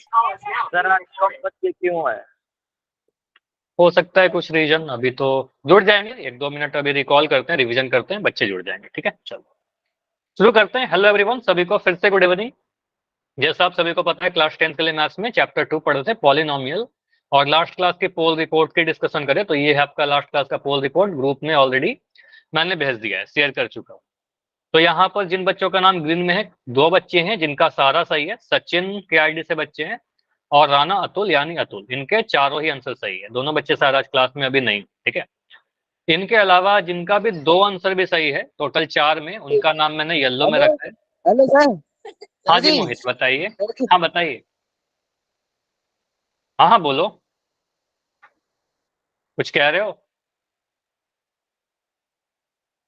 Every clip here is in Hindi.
सर आज शॉर्ट बच्चे क्यों है? हो सकता है कुछ रीजन, अभी तो जुड़ जाएंगे, 1-2 मिनट अभी रिकॉल करते हैं, रिवीजन करते हैं, बच्चे जुड़ जाएंगे। ठीक है, चलो शुरू करते हैं। हेलो एवरीवन, सभी को फिर से गुड इवनिंग। जैसा आप सभी को पता है, क्लास 10 के लिए मैथ्स में चैप्टर 2 पढ़े थे, पॉलिनोमियल, और लास्ट क्लास की पोल रिपोर्ट की डिस्कशन करें तो ये है आपका लास्ट क्लास का पोल रिपोर्ट। ग्रुप में ऑलरेडी मैंने भेज दिया है, शेयर कर चुका हूँ। तो यहाँ पर जिन बच्चों का नाम ग्रीन में है, 2 बच्चे हैं जिनका सारा सही है, सचिन के आईडी से बच्चे हैं, और राणा अतुल यानी अतुल, इनके चारों ही आंसर सही है। दोनों बच्चे शायद आज क्लास में अभी नहीं, ठीक है। इनके अलावा जिनका भी 2 आंसर भी सही है, टोटल 4 में, उनका नाम मैंने येलो में रखा है। Hello sir. हाँ जी मोहित, बताइए। हाँ बताइए। हाँ हाँ बोलो, कुछ कह रहे हो?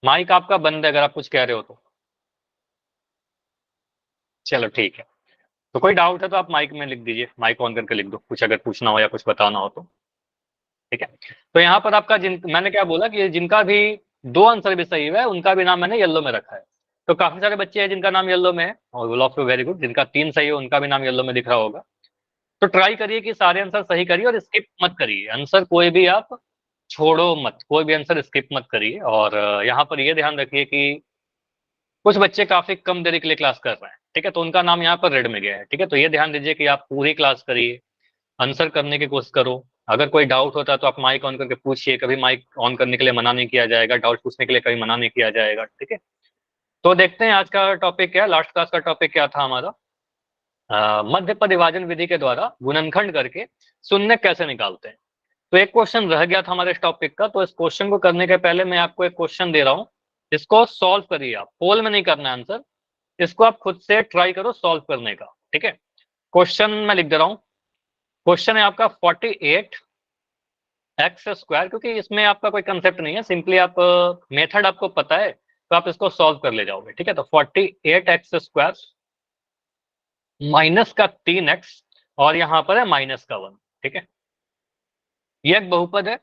माइक आपका बंद है अगर आप कुछ कह रहे हो तो। चलो ठीक है, तो कोई डाउट है तो आप माइक में लिख दीजिए, माइक ऑन करके लिख दो, कुछ अगर पूछना हो या कुछ बताना हो तो। ठीक है, तो यहाँ पर आपका मैंने क्या बोला कि जिनका भी 2 आंसर भी सही है, उनका भी नाम मैंने येलो में रखा है। तो काफी सारे बच्चे हैं जिनका नाम येलो में है, और will of you very good. जिनका 3 सही है उनका भी नाम येलो में दिख रहा होगा। तो ट्राई करिए कि सारे आंसर सही करिए और स्किप मत करिए आंसर, कोई भी आप छोड़ो मत, कोई भी आंसर स्किप मत करिए। और यहाँ पर ये ध्यान रखिए कि कुछ बच्चे काफी कम देरी के लिए क्लास कर रहे हैं, ठीक है, तो उनका नाम यहाँ पर रेड में गया है। ठीक है, तो ये ध्यान दीजिए कि आप पूरी क्लास करिए, आंसर करने की कोशिश करो। अगर कोई डाउट होता है तो आप माइक ऑन करके पूछिए, कभी माइक ऑन करने के लिए मना नहीं किया जाएगा, डाउट पूछने के लिए कभी मना नहीं किया जाएगा। ठीक है, तो देखते हैं आज का टॉपिक क्या है। लास्ट क्लास का टॉपिक क्या था हमारा? मध्य पद विभाजन विधि के द्वारा गुणनखंड करके शून्य कैसे निकालते हैं। तो एक क्वेश्चन रह गया था हमारे इस टॉपिक का, तो इस क्वेश्चन को करने के पहले मैं आपको एक क्वेश्चन दे रहा हूँ, इसको सॉल्व करिए। आप पोल में नहीं करना है आंसर, इसको आप खुद से ट्राई करो सॉल्व करने का। ठीक है, क्वेश्चन मैं लिख दे रहा हूँ। क्वेश्चन है आपका 48 एक्स स्क्वायर, क्योंकि इसमें आपका कोई कंसेप्ट नहीं है, सिंपली आप मेथड आपको पता है तो आप इसको सॉल्व कर ले जाओगे। ठीक है, तो 48 एक्स स्क्वायर माइनस का 3x, और यहाँ पर है माइनस का 1। ठीक है, ये एक बहुपद है,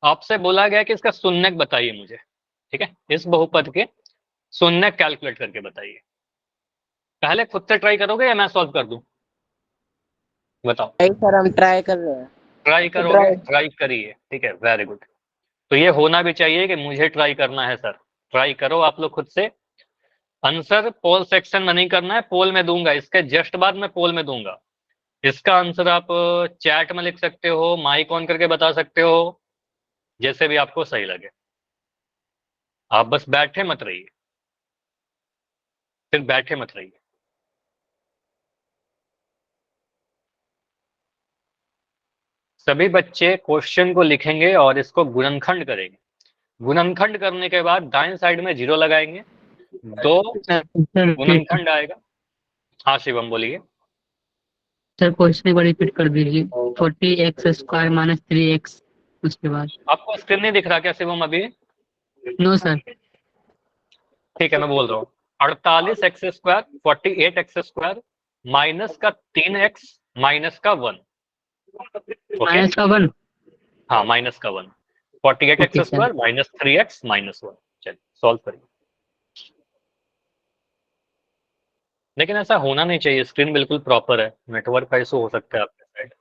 आपसे बोला गया कि इसका शून्यक बताइए मुझे। ठीक है, इस बहुपद के शून्यक कैलकुलेट करके बताइए। पहले खुद से ट्राई करोगे या मैं सॉल्व कर दूं? बताओ। सर हम ट्राई कर रहे हैं। ट्राई करोगे, ट्राई करिए। ठीक है, वेरी गुड। तो ये होना भी चाहिए कि मुझे ट्राई करना है सर। ट्राई करो आप लोग खुद से। आंसर पोल सेक्शन में नहीं करना है, पोल में दूंगा, इसके जस्ट बाद में पोल में दूंगा। इसका आंसर आप चैट में लिख सकते हो, माइक ऑन करके बता सकते हो, जैसे भी आपको सही लगे। आप बस बैठे मत रहिए, फिर बैठे मत रहिए। सभी बच्चे क्वेश्चन को लिखेंगे और इसको गुणनखंड करेंगे। गुणनखंड करने के बाद दाएं साइड में 0 लगाएंगे, 2 गुणनखंड आएगा। हाँ शिवम बोलिए। सर क्वेश्चन एक बार रिपीट कर दीजिए। 40x² माइनस 3x, उसके बाद। आपको स्क्रीन नहीं दिख रहा क्या शिवम अभी? No sir. ठीक है, मैं बोल रहा हूँ 48x² 48x² माइनस का 3x माइनस का 1। माइनस का 1। हाँ माइनस का 1, 48x² माइनस 3x माइनस 1। चलिए सॉल्व करिए। लेकिन ऐसा होना नहीं चाहिए, स्क्रीन बिल्कुल प्रॉपर है, नेटवर्क का इशू हो सकता है आपके साइड।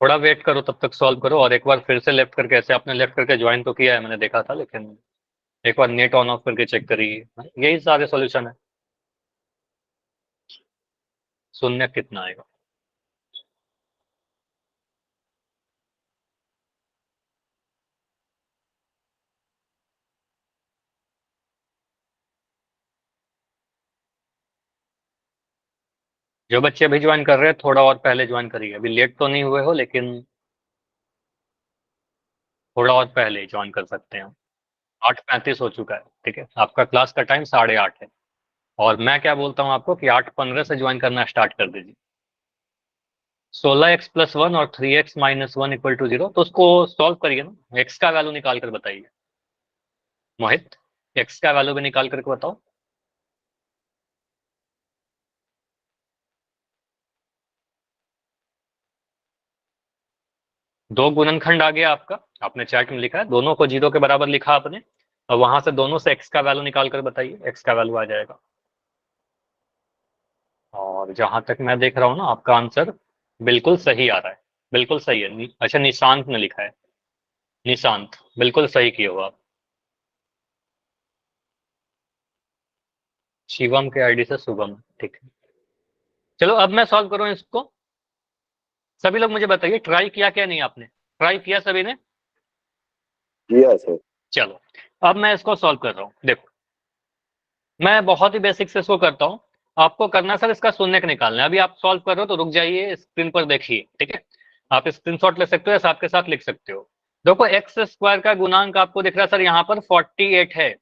थोड़ा वेट करो, तब तक सॉल्व करो, और एक बार फिर से लेफ्ट करके, ऐसे आपने लेफ्ट करके ज्वाइन तो किया है मैंने देखा था, लेकिन एक बार नेट ऑन ऑफ करके चेक करिए। यही सारे सॉल्यूशन है। शून्य कितना आएगा? जो बच्चे अभी ज्वाइन कर रहे हैं थोड़ा और पहले ज्वाइन करिए, अभी लेट तो नहीं हुए हो, लेकिन थोड़ा और पहले ज्वाइन कर सकते हैं। 8:35 हो चुका है। ठीक है, आपका क्लास का टाइम 8:30 है, और मैं क्या बोलता हूँ आपको कि 8:15 से ज्वाइन करना स्टार्ट कर दीजिए। 16x+1 और 3x-1 इक्वल टू 0, तो उसको सॉल्व करिए ना, x का वैल्यू निकाल कर बताइए। मोहित, x का वैल्यू भी निकाल करके बताओ। दो गुणनखंड आ गया आपका, आपने चैट में लिखा है, दोनों को 0 के बराबर लिखा आपने, और वहां से दोनों से x का वैल्यू निकाल कर बताइए, x का वैल्यू आ जाएगा और जहां तक मैं देख रहा हूँ ना, आपका आंसर बिल्कुल सही आ रहा है, बिल्कुल सही है। अच्छा, निशांत ने लिखा है, निशांत बिल्कुल सही किए हो आप। शिवम के आईडी से शुभम, ठीक है। चलो अब मैं सॉल्व करूँ इसको। सभी लोग मुझे बताइए, ट्राई किया क्या नहीं आपने? ट्राई किया सभी ने? किया सर। चलो अब मैं इसको सॉल्व कर रहा हूँ। देखो, मैं बहुत ही बेसिक से इसको करता हूँ। आपको करना सर इसका शून्य का निकालना है। अभी आप सॉल्व कर रहे हो तो रुक जाइए, स्क्रीन पर देखिए, ठीक है। आप स्क्रीनशॉट ले सकते हो या साथ के साथ लिख सकते हो। देखो, एक्स स्क्वायर का गुणांक आपको दिख रहा है सर यहाँ पर 48 है,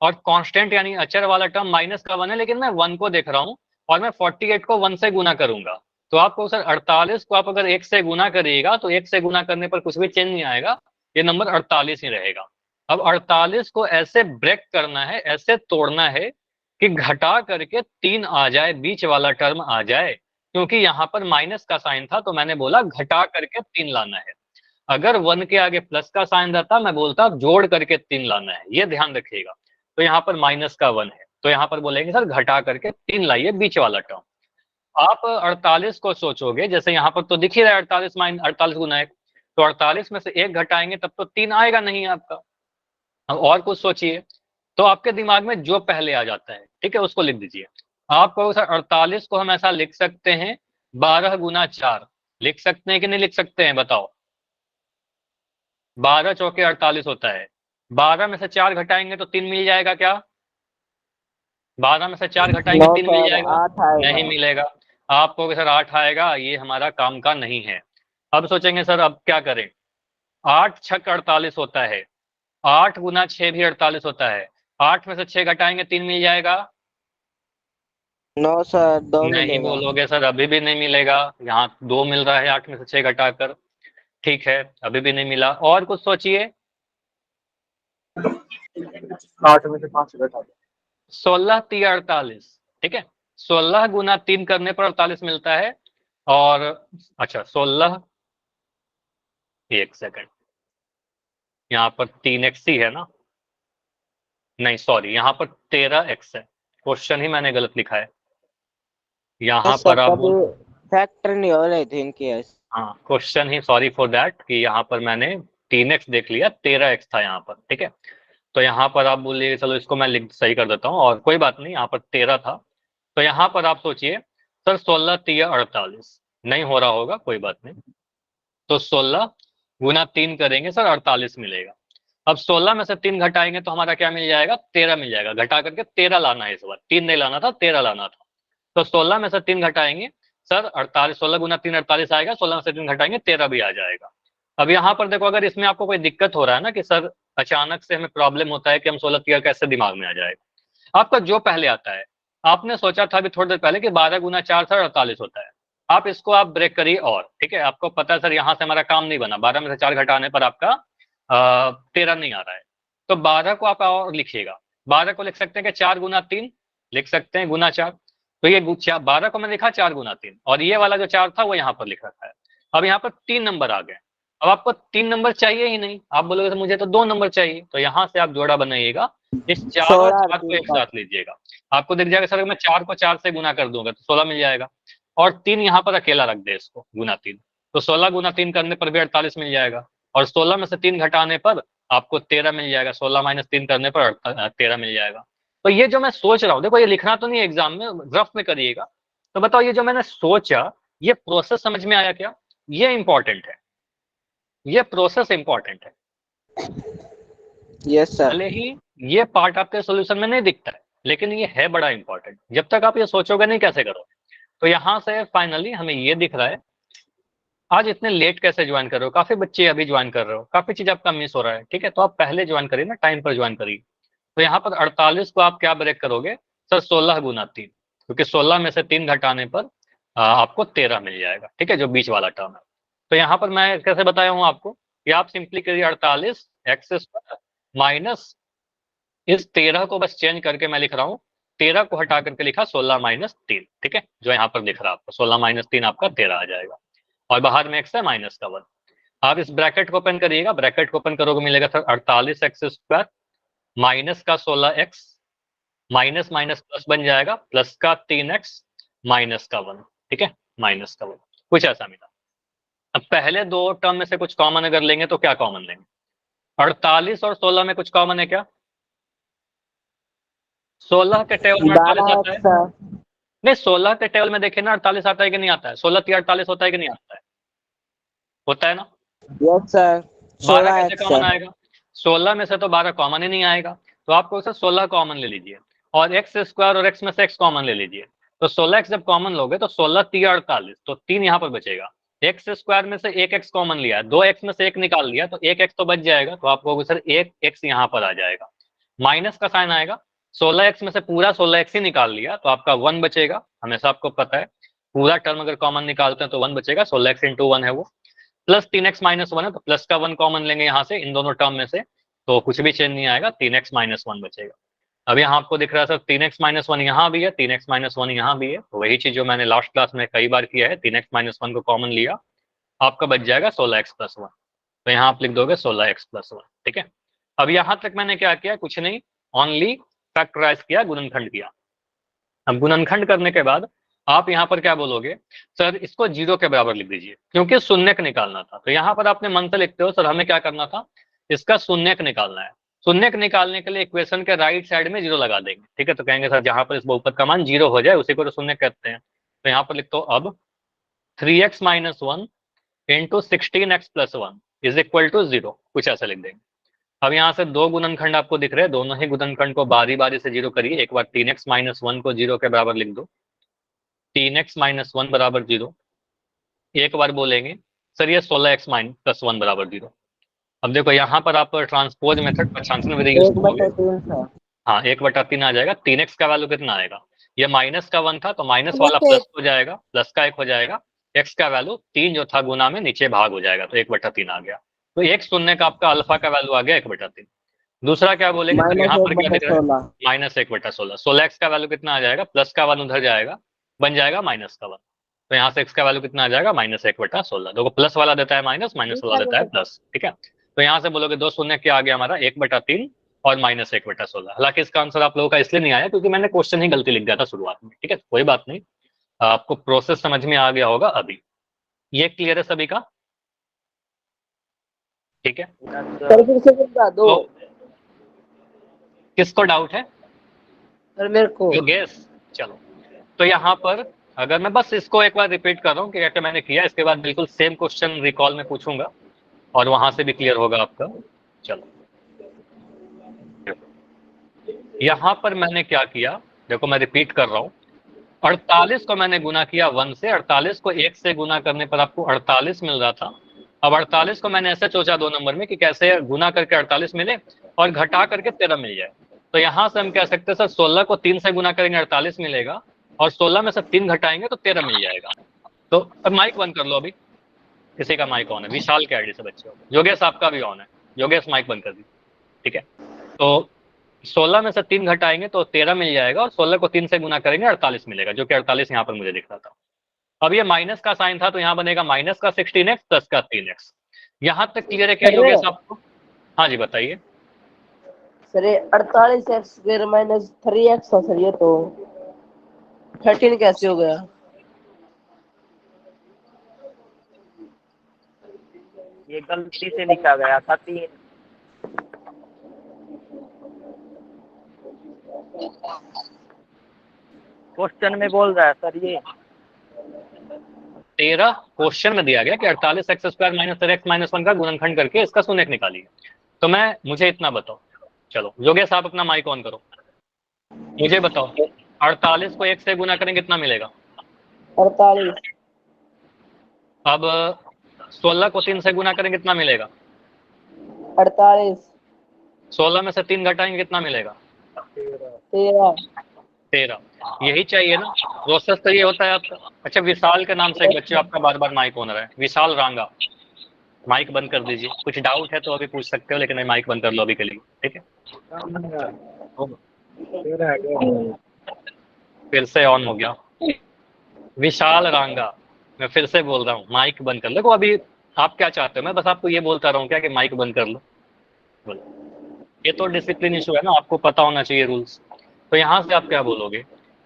और कांस्टेंट यानी अचर वाला टर्म माइनस का 1 है, लेकिन मैं 1 को देख रहा हूँ और मैं 48 को 1 से गुना करूंगा। तो आपको सर 48 को आप अगर 1 से गुना करिएगा तो 1 से गुना करने पर कुछ भी चेंज नहीं आएगा, ये नंबर 48 ही रहेगा। अब 48 को ऐसे ब्रेक करना है, ऐसे तोड़ना है कि घटा करके 3 आ जाए, बीच वाला टर्म आ जाए। क्योंकि यहाँ पर माइनस का साइन था तो मैंने बोला घटा करके 3 लाना है। अगर 1 के आगे प्लस का साइन रहता मैं बोलता जोड़ करके 3 लाना है, ये ध्यान रखिएगा। तो यहाँ पर माइनस का 1 है तो यहाँ पर बोलेंगे सर घटा करके 3 लाइए, बीच वाला टर्म। आप 48 को सोचोगे, जैसे यहाँ पर तो दिख ही रहा है 48 माइन 48 गुना 1, तो 48 में से 1 घटाएंगे तब तो 3 आएगा नहीं आपका। अब और कुछ सोचिए, तो आपके दिमाग में जो पहले आ जाता है, ठीक है, उसको लिख दीजिए। आप कहो सर 48 को हम ऐसा लिख सकते हैं 12 गुना 4, लिख सकते हैं कि नहीं लिख सकते हैं बताओ? 12 चौके 48 होता है, 12 में से 4 घटाएंगे तो 3 मिल जाएगा क्या? 12 में से 4 घटाएंगे 3 मिल जाएगा? 8 आएगा। नहीं मिलेगा। आप कहोगे सर 8 आएगा, ये हमारा काम का नहीं है। अब सोचेंगे सर अब क्या करें, 8 छक 48 होता है, 8 गुना 6 भी 48 होता है, 8 में से 6 घटाएंगे 3 मिल जाएगा? 9 सर 2 नहीं मिलेगा। बोलोगे सर अभी भी नहीं मिलेगा, यहाँ 2 मिल रहा है 8 में से 6 घटाकर। ठीक है, अभी भी नहीं मिला, और कुछ सोचिए। 8 में से 5 घटा दो। 16 3 48, ठीक है। 16 गुना 3 करने पर 48 मिलता है। और अच्छा 16, एक सेकंड, यहाँ पर 3x ही है ना? नहीं सॉरी, यहाँ पर 13x है, क्वेश्चन ही मैंने गलत लिखा है। यहाँ सर पर आप कभी फैक्टर नहीं हो रही थी इनकी। हाँ, question he, sorry for that, कि यहाँ पर मैंने 3x देख लिया, 13x था यहाँ पर, ठीक है। तो यहाँ पर आप बोलिए चलो इसको मैं लिख सही कर देता हूँ, और कोई बात नहीं, यहाँ पर 13 था। तो यहाँ पर आप सोचिए सर 16 3 48, नहीं हो रहा होगा, कोई बात नहीं। तो 16 गुना 3 करेंगे सर 48 मिलेगा। अब 16 में से 3 घटाएंगे तो हमारा क्या मिल जाएगा? 13 मिल जाएगा। घटा करके 13 लाना है इस बार, 3 नहीं लाना था, 13 लाना था। तो 16 में से 3 घटाएंगे सर 48, 16 गुना 3 48 आएगा, 16 में से 3 घटाएंगे 13 भी आ जाएगा। अब यहाँ पर देखो, अगर इसमें आपको कोई दिक्कत हो रहा है ना कि सर अचानक से हमें प्रॉब्लम होता है कि हम 16 13 कैसे दिमाग में आ जाएगा, आपका जो पहले आता है, आपने सोचा था अभी थोड़ी देर पहले कि 12 गुना 4 सर 48 होता है, आप इसको आप ब्रेक करिए, और ठीक है, आपको पता है सर यहाँ से हमारा काम नहीं बना, 12 में से 4 घटाने पर आपका 13 नहीं आ रहा है। तो 12 को आप और लिखिएगा, 12 को लिख सकते हैं कि 4 गुना 3 लिख सकते हैं, गुना 4। तो ये 12 को मैंने लिखा 4 गुना 3, और ये वाला जो 4 था वो यहाँ पर लिख रखा है। अब यहाँ पर 3 नंबर आ गए। अब आपको 3 नंबर चाहिए ही नहीं, आप बोलोगे सर मुझे तो 2 नंबर चाहिए, तो यहाँ से आप जोड़ा बनाइएगा, इस 4 और 4 को एक साथ लीजिएगा, आपको दिख जाएगा सर मैं 4 को 4 से गुना कर दूंगा तो 16 मिल जाएगा। और 3 यहाँ पर अकेला रख दे इसको, गुना 3, तो 16 गुना 3 करने पर भी 48 मिल जाएगा, और 16 में से 3 घटाने पर आपको 13 मिल जाएगा, 16 माइनस 3 करने पर 13 मिल जाएगा। तो ये जो मैं सोच रहा हूँ, देखो ये लिखना तो नहीं है एग्जाम में, रफ में करिएगा। तो बताओ ये जो मैंने सोचा, ये प्रोसेस समझ में आया क्या? ये इंपॉर्टेंट है, ये प्रोसेस इंपॉर्टेंट है। Yes sir. भले ही ये पार्ट आपके सॉल्यूशन में नहीं दिखता है, लेकिन ये है बड़ा इंपॉर्टेंट। जब तक आप ये सोचोगे नहीं कैसे करोगे। तो यहाँ से फाइनली हमें ये दिख रहा है, आज इतने लेट कैसे ज्वाइन कर रहे हो, काफी बच्चे अभी ज्वाइन कर रहे हो, काफी चीज आपका मिस हो रहा है, ठीक है। तो आप पहले ज्वाइन करिए ना, टाइम पर ज्वाइन करिए। तो यहाँ पर 48 को आप क्या ब्रेक करोगे सर? 16 गुना 3, क्योंकि 16 में से 3 घटाने पर आपको 13 मिल जाएगा, ठीक है, जो बीच वाला टर्म है। तो यहाँ पर मैं कैसे बताया हूँ आपको कि आप सिंपली करिए 48 एक्स स्क्वायर माइनस इस 13 को बस चेंज करके मैं लिख रहा हूँ, 13 को हटा करके लिखा 16 माइनस 3, ठीक है, जो यहाँ पर दिख रहा है आपको 16 माइनस 3 आपका 13 आ जाएगा, और बाहर में एक्स है माइनस का 1। आप इस ब्रैकेट को ओपन करिएगा, ब्रैकेट को ओपन करोगे मिलेगा सर 48 एक्स स्क्वायर माइनस का 16 एक्स, माइनस माइनस प्लस बन जाएगा, प्लस का 3x माइनस का 1, ठीक है, माइनस का 1, कुछ ऐसा मिला। अब पहले दो टर्म में से कुछ कॉमन अगर लेंगे तो क्या कॉमन लेंगे? 48 और 16 में कुछ कॉमन है क्या? 16 के टेबल में 48 आता है? 12x नहीं, 16 के टेबल में देखिए ना 48 आता है कि नहीं आता है? 16 3 48 होता है कि नहीं आता है? होता है ना? यस सर 12 कैसे 16x कॉमन सर आएगा? 16 में से तो 12 कॉमन ही नहीं आएगा, तो आपको सर 16 कॉमन ले लीजिए और एक्स स्क्वायर और एक्स में से एक्स कॉमन ले लीजिए। तो 16x जब कॉमन लोगे तो 16 3 48, तो 3 यहाँ पर बचेगा। एक्स स्क्वायर में से एक एक्स कॉमन लिया है, 2x में से एक निकाल लिया, तो एक एक्स तो बच जाएगा, तो आपको सर एक एक्स यहाँ पर आ जाएगा। माइनस का साइन आएगा, 16x में से पूरा 16x ही निकाल लिया तो आपका 1 बचेगा। हमेशा आपको पता है पूरा टर्म अगर कॉमन निकालते हैं तो 1 बचेगा, 16x इंटू 1 है वो। प्लस 3x माइनस 1 है तो प्लस का 1 कॉमन लेंगे यहाँ से इन दोनों टर्म में से, तो कुछ भी चेंज नहीं आएगा, 3x माइनस 1 बचेगा। अब यहाँ आपको दिख रहा है सर 3x माइनस 1 यहाँ भी है, 3x माइनस 1 यहाँ भी है, तो वही चीज जो मैंने लास्ट क्लास में कई बार किया है, 3x माइनस 1 को कॉमन लिया, आपका बच जाएगा 16x प्लस 1। तो यहाँ आप लिख दोगे 16x प्लस 1, ठीक है। अब यहाँ तक मैंने क्या किया, कुछ नहीं, ओनली फैक्टराइज किया, गुणनखंड किया। अब गुणनखंड करने के बाद आप यहाँ पर क्या बोलोगे, सर इसको 0 के बराबर लिख दीजिए, क्योंकि शून्यक निकालना था। तो यहाँ पर आपने मन से लिखते हो सर हमें क्या करना था, इसका शून्यक निकालना है। शून्यक निकालने के लिए इक्वेशन के राइट साइड में 0 लगा देंगे, ठीक है। तो कहेंगे सर जहां पर इस बहुपद का मान 0 हो जाए उसी को तो शून्यक कहते हैं। तो यहाँ पर लिखते हो अब 3x minus 1 into 16x plus 1 is equal to 0, कुछ ऐसा लिख देंगे। अब यहाँ से दो गुणनखंड आपको दिख रहे हैं, दोनों ही गुणनखंड को बारी बारी से 0 करिए। एक बार 3x माइनस 1 को 0 के बराबर लिख दो, 3x माइनस 1 बराबर 0। एक बार बोलेंगे सर ये 16x प्लस 1 बराबर 0। अब देखो यहाँ पर आप ट्रांसपोज मेथड पक्षांतरण विधि यूज करोगे, 1/3 सर हाँ 1/3 आ जाएगा। 3x का वैल्यू कितना आएगा, ये माइनस का 1 था तो माइनस वाला प्लस हो जाएगा, प्लस का 1 हो जाएगा। x का वैल्यू 3 जो था गुना में नीचे भाग हो जाएगा, तो 1/3 आ गया। तो एक शून्य का आपका अल्फा का वैल्यू आ गया 1/3। दूसरा क्या बोलेंगे, तो यहाँ पर क्या दिख रहा है, माइनस 1/16। 16x का वैल्यू कितना आ जाएगा, प्लस का 1 उधर जाएगा, बन जाएगा माइनस का 1। तो यहाँ से x का वैल्यू कितना आ जाएगा, माइनस 1/16। देखो प्लस वाला देता है माइनस, माइनस वाला देता है प्लस, ठीक है। तो यहाँ से बोलोगे दो शून्य क्या आ गया हमारा, 1/3 और माइनस 1/16। हालांकि इसका आंसर आप लोगों का इसलिए नहीं आया क्योंकि मैंने क्वेश्चन ही गलती लिख दिया था शुरुआत में, ठीक है। कोई बात नहीं, आपको प्रोसेस समझ में आ गया होगा अभी। ये क्लियर है सभी का, ठीक है। तो किसको डाउट है, सर मेरे को योगेश? चलो, तो यहाँ पर अगर मैं बस इसको एक बार रिपीट कर रहा हूँ कि क्या क्या मैंने किया, इसके बाद बिल्कुल सेम क्वेश्चन रिकॉल में पूछूंगा और वहां से भी क्लियर होगा आपका। चलो यहाँ पर मैंने क्या किया, देखो मैं रिपीट कर रहा हूँ, 48 को मैंने गुना किया 1 से, 48 को 1 से गुना करने पर आपको 48 मिल रहा था। अब 48 को मैंने ऐसे सोचा 2 नंबर में कि कैसे गुना करके 48 मिले और घटा करके 13 मिल जाए। तो यहाँ से हम कह सकते हैं सर 16 को 3 से गुना करेंगे 48 मिलेगा और 16 में से 3 घटाएंगे तो 13 मिल जाएगा। तो अब माइक बंद कर लो, अभी किसी का माइक ऑन है, विशाल के आईडी से बच्चे हो, योगेश आपका भी ऑन है, योगेश माइक बंद कर दी, ठीक है। तो 16 में से 3 घटाएंगे तो 13 मिल जाएगा और 16 को 3 से गुना करेंगे 48 मिलेगा, जो कि 48 यहाँ पर मुझे दिख रहा था। अब ये माइनस का साइन था तो यहाँ बनेगा माइनस का 16x प्लस का 3x। यहाँ तक क्लियर है क्या योगेश आपको? हाँ जी बताइए सर। ये 48x स्क्वायर माइनस 3x था सर, ये तो 13 कैसे हो गया? ये गलती से लिखा गया था 3। क्वेश्चन में बोल रहा है सर ये 13 क्वेश्चन में दिया गया कि 48x square minus 3x minus 1 का गुणनखंड करके इसका शून्यक निकालिए। तो मुझे इतना बताओ, चलो योगेश आप अपना माइक ऑन करो, मुझे बताओ 48 को 1 से गुना करें कितना मिलेगा? 48। अब 16 को 3 से गुना करें कितना मिलेगा? 48। 16 में से 3 घटाएंगे कितना मिलेगा? 13। यही चाहिए ना, प्रोसेस तो ये होता है आपका। अच्छा विशाल के नाम से एक बच्चे आपका बार बार माइक ऑन रहा है, विशाल रांगा, माइक बंद कर दीजिए। कुछ डाउट है तो अभी पूछ सकते हो, लेकिन माइक बंद कर लो अभी के लिए, ठीक है। फिर से ऑन हो गया, विशाल रांगा, मैं फिर से बोल रहा हूँ माइक बंद कर लो। देखो अभी आप क्या चाहते हो, मैं बस आपको ये बोलता रहा हूँ क्या कि माइक बंद कर लो, बोलो। ये तो डिसिप्लिन इशू है ना, आपको पता होना चाहिए रूल्स। तो यहाँ से आप क्या बोलोगे,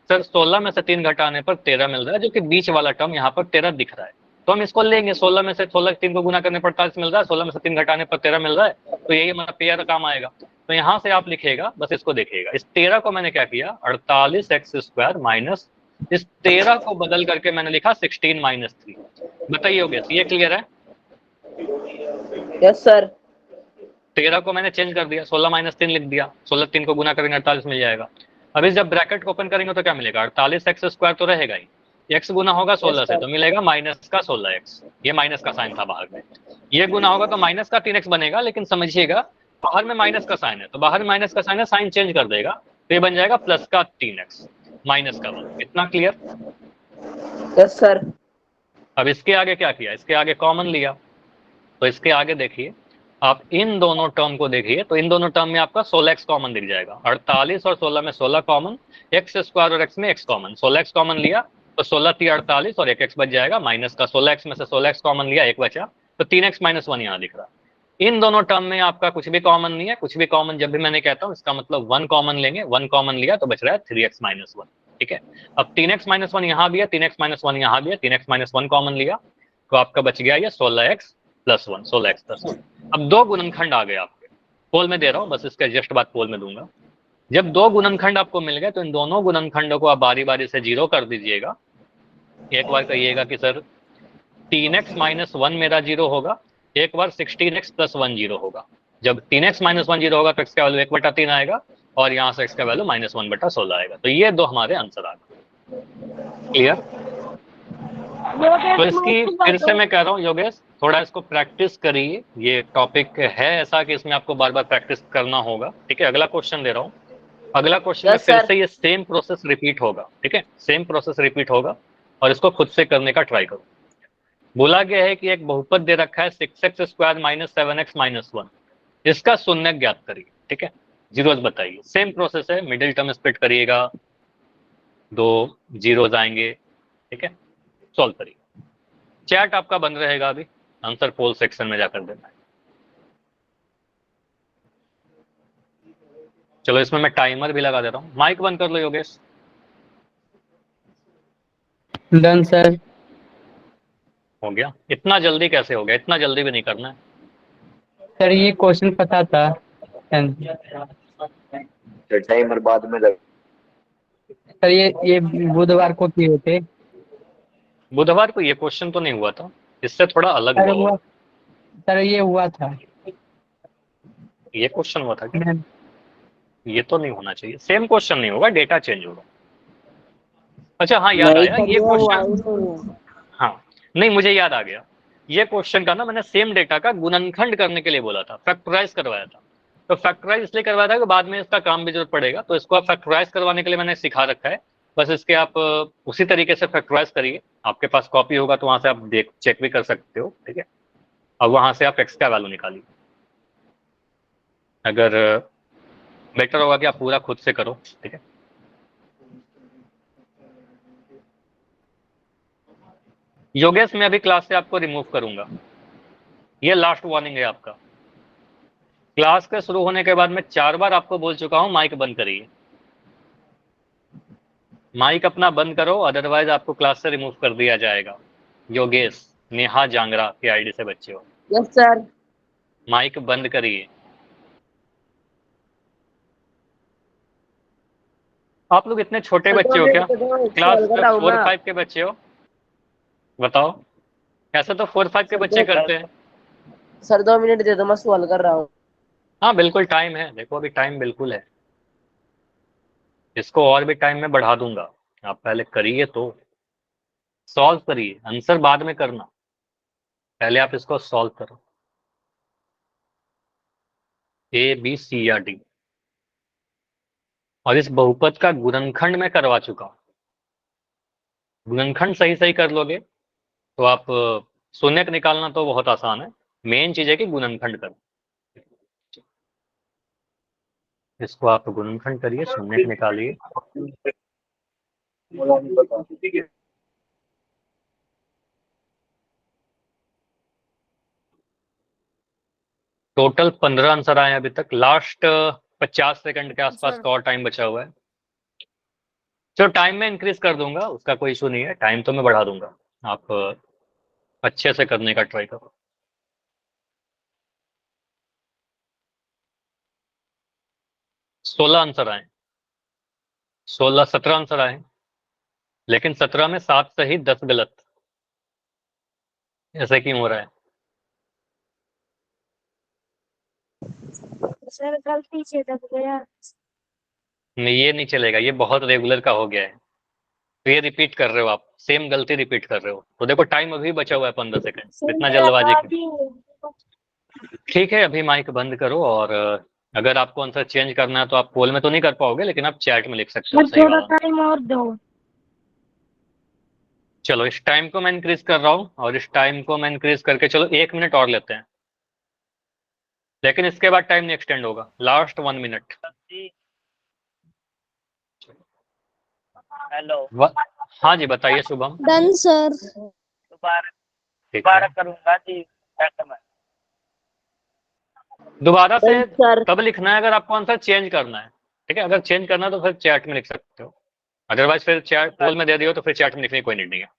सर 16 में से 3 घटाने पर 13 मिल रहा है, जो कि बीच वाला टर्म यहाँ पर 13 दिख रहा है, तो हम इसको लेंगे। 16 में से 16 3 को गुना करने पर 48 मिल रहा है, 16 में से 3 घटाने पर 13 मिल रहा है, तो यही हमारा पेयर का काम आएगा। तो यहाँ से आप लिखेगा, बस इसको देखिएगा, इस 13 को मैंने क्या किया 48x² माइनस इस 13 को बदल करके मैंने लिखा 16 माइनस 3। बताइए होगा ये क्लियर है? Yes sir. 13 को मैंने चेंज कर दिया, 16 माइनस 3 लिख दिया, 16 3 को गुना करेंगे 48 मिल जाएगा। अभी जब ब्रैकेट को ओपन करेंगे तो क्या मिलेगा 48x² तो रहेगा ही, x गुना होगा 16 से तो मिलेगा माइनस का 16x, ये माइनस का साइन था बाहर में, ये गुना होगा तो माइनस का 3x बनेगा, लेकिन समझिएगा बाहर में माइनस का साइन है, तो बाहर में माइनस का साइन है, साइन चेंज कर देगा तो ये बन जाएगा प्लस का 3x माइनस का 1। इतना क्लियर? Yes sir. अब इसके आगे क्या किया, इसके आगे कॉमन लिया, तो इसके आगे देखिए आप इन दोनों टर्म को देखिए, तो इन दोनों टर्म में आपका 16x कॉमन दिख जाएगा, 48 और 16 में 16 कॉमन, x² और x में x कॉमन, 16x कॉमन लिया तो 16 3 48 और 1x बच जाएगा, माइनस का 16x में से 16x कॉमन लिया 1 बचा, तो 3x माइनस 1 यहाँ दिख रहा। इन दोनों टर्म में आपका कुछ भी कॉमन नहीं है, कुछ भी कॉमन जब भी मैंने कहता हूँ इसका मतलब 1 कॉमन लेंगे, 1 कॉमन लिया तो बच रहा है 3x माइनस 1। ठीक है, अब 3x माइनस 1 यहाँ भी है, 3x माइनस 1 यहाँ भी है, 3x माइनस 1 कॉमन लिया तो आपका बच गया ये 16x प्लस 1, 16x प्लस 1। अब दो गुणनखंड आ गए आपके, पोल में दे रहा हूँ, बस इसका जस्ट बाद पोल में दूंगा। जब दो गुणनखंड आपको मिल गए तो इन दोनों गुणनखंडों को आप बारी बारी से 0 कर दीजिएगा। एक बार कहिएगा कि सर 3x माइनस 1 मेरा 0 होगा, एक बार 16x प्लस 1 0 होगा। जब 3x माइनस 1 0 होगा तो x का वैल्यू 1/3 आएगा और यहाँ से x का वैल्यू माइनस 1/16 आएगा। तो ये दो हमारे आंसर आ गए। क्लियर? तो इसकी फिर से मैं कह रहा हूँ योगेश, थोड़ा इसको प्रैक्टिस करिए, ये टॉपिक है ऐसा कि इसमें आपको बार बार प्रैक्टिस करना होगा। ठीक है, अगला क्वेश्चन दे रहा हूँ। अगला क्वेश्चन में फिर से ये सेम प्रोसेस रिपीट होगा। ठीक है, सेम प्रोसेस रिपीट होगा और इसको खुद से करने का ट्राई करो। बोला गया है कि एक बहुपद दे रखा है 6x² माइनस 7x माइनस 1, इसका शून्य ज्ञात करिए। ठीक है, जीरोस बताइए, सेम प्रोसेस है, मिडिल टर्म स्प्लिट करिएगा, 2 जीरोस आएंगे। ठीक है, सॉल्व करिए। चैट आपका बंद रहेगा, अभी आंसर पोल सेक्शन में जाकर देना है। चलो इसमें मैं टाइमर भी लगा देता हूँ, माइक बंद कर लो योगेश। Done sir. हो गया? इतना जल्दी कैसे हो गया? इतना जल्दी भी नहीं करना है सर ये क्वेश्चन पता था। टाइमर बाद में लग। सर ये बुधवार को किए थे। बुधवार को ये क्वेश्चन तो नहीं हुआ था, इससे थोड़ा अलग सर हुआ। सर ये हुआ था। ये क्वेश्चन हुआ था क्या? ये तो नहीं होना चाहिए, सेम क्वेश्चन नहीं होगा, डेटा चेंज होगा। अच्छा हाँ, याद आया ये क्वेश्चन। हाँ नहीं, मुझे याद आ गया, ये क्वेश्चन का ना मैंने सेम डेटा का गुणनखंड करने के लिए बोला था, फैक्टराइज करवाया था। तो फैक्टराइज इसलिए करवाया था कि बाद में इसका काम भी जरूरत पड़ेगा, तो इसको आप फैक्टराइज करवाने के लिए मैंने सिखा रखा है। बस इसके आप उसी तरीके से फैक्टराइज करिए, आपके पास कॉपी होगा तो वहां से आप देख चेक भी कर सकते हो। ठीक है, अब वहां से आप एक्स का वैल्यू निकालिए। अगर बेटर होगा कि आप पूरा खुद से करो। ठीक है, योगेश मैं अभी क्लास से आपको रिमूव करूंगा, ये लास्ट वार्निंग है आपका। क्लास के शुरू होने के बाद मैं 4 बार आपको बोल चुका हूं माइक बंद करिए, माइक अपना बंद करो, अदरवाइज आपको क्लास से रिमूव कर दिया जाएगा। योगेश नेहा जांगरा के आईडी से बच्चे हो। Yes sir. माइक बंद करिए। आप लोग इतने छोटे बच्चे हो क्या? क्लास 4-5 के बच्चे हो? बताओ, ऐसे तो 4-5 के बच्चे करते हैं। सर 2 मिनट दे दो, मैं सवाल कर रहा हूँ। हाँ बिल्कुल टाइम है, देखो अभी टाइम बिल्कुल है, इसको और भी टाइम में बढ़ा दूंगा। आप पहले करिए, तो सॉल्व करिए, आंसर बाद में करना, पहले आप इसको सॉल्व करो। ए बी सी या डी, और इस बहुपद का गुणनखंड में करवा चुका हूं। गुणनखंड सही सही कर लोगे तो आप शून्य निकालना तो बहुत आसान है, मेन चीज है कि गुणनखंड करो। इसको आप गुणनखंड करिए, शून्य निकालिए। टोटल 15 आंसर आए अभी तक, लास्ट 50 सेकंड के आसपास का और टाइम बचा हुआ है। चलो टाइम में इंक्रीज कर दूंगा, उसका कोई इशू नहीं है, टाइम तो मैं बढ़ा दूंगा। आप अच्छे से करने का ट्राई करो। 16 आंसर आए, 17 आंसर आए, लेकिन 17 में 7 सही 10 गलत। ऐसा क्यों हो रहा है? सर गलती से दब गया। नहीं, ये नहीं चलेगा, ये बहुत रेगुलर का हो गया है। तो ये रिपीट कर रहे हो आप, सेम गलती रिपीट कर रहे हो। तो देखो टाइम अभी बचा हुआ है 15 सेकंड, सर इतना मेरा जल्दबाजी हाथ क्यों? ही ठीक है, अभी माइक बंद करो। और अगर आपको आंसर चेंज करना है तो आप पोल में तो नहीं कर पाओगे, लेकिन आप चैट में लिख सकते हो सर सही थोड़ा वाला। टाइम और दो। चलो इस टाइम को मैं इंक्रीज कर रहा हूँ, और इस टाइम को मैं इंक्रीज करके चलो 1 मिनट और लेते हैं, लेकिन इसके बाद टाइम नहीं एक्सटेंड होगा, लास्ट 1 मिनट। जी हेलो। हाँ जी, बताइए शुभम। Done sir. दोबारा ठीक दोबारा है, करूंगा जी सेट में। दोबारा से सर तब लिखना है अगर आपको आंसर चेंज करना है। ठीक है, अगर चेंज करना है तो फिर चैट में लिख सकते हो, अदरवाइज फिर चैट पोल में दे दियो तो फिर चैट में लिखने की कोई नीड नहीं है।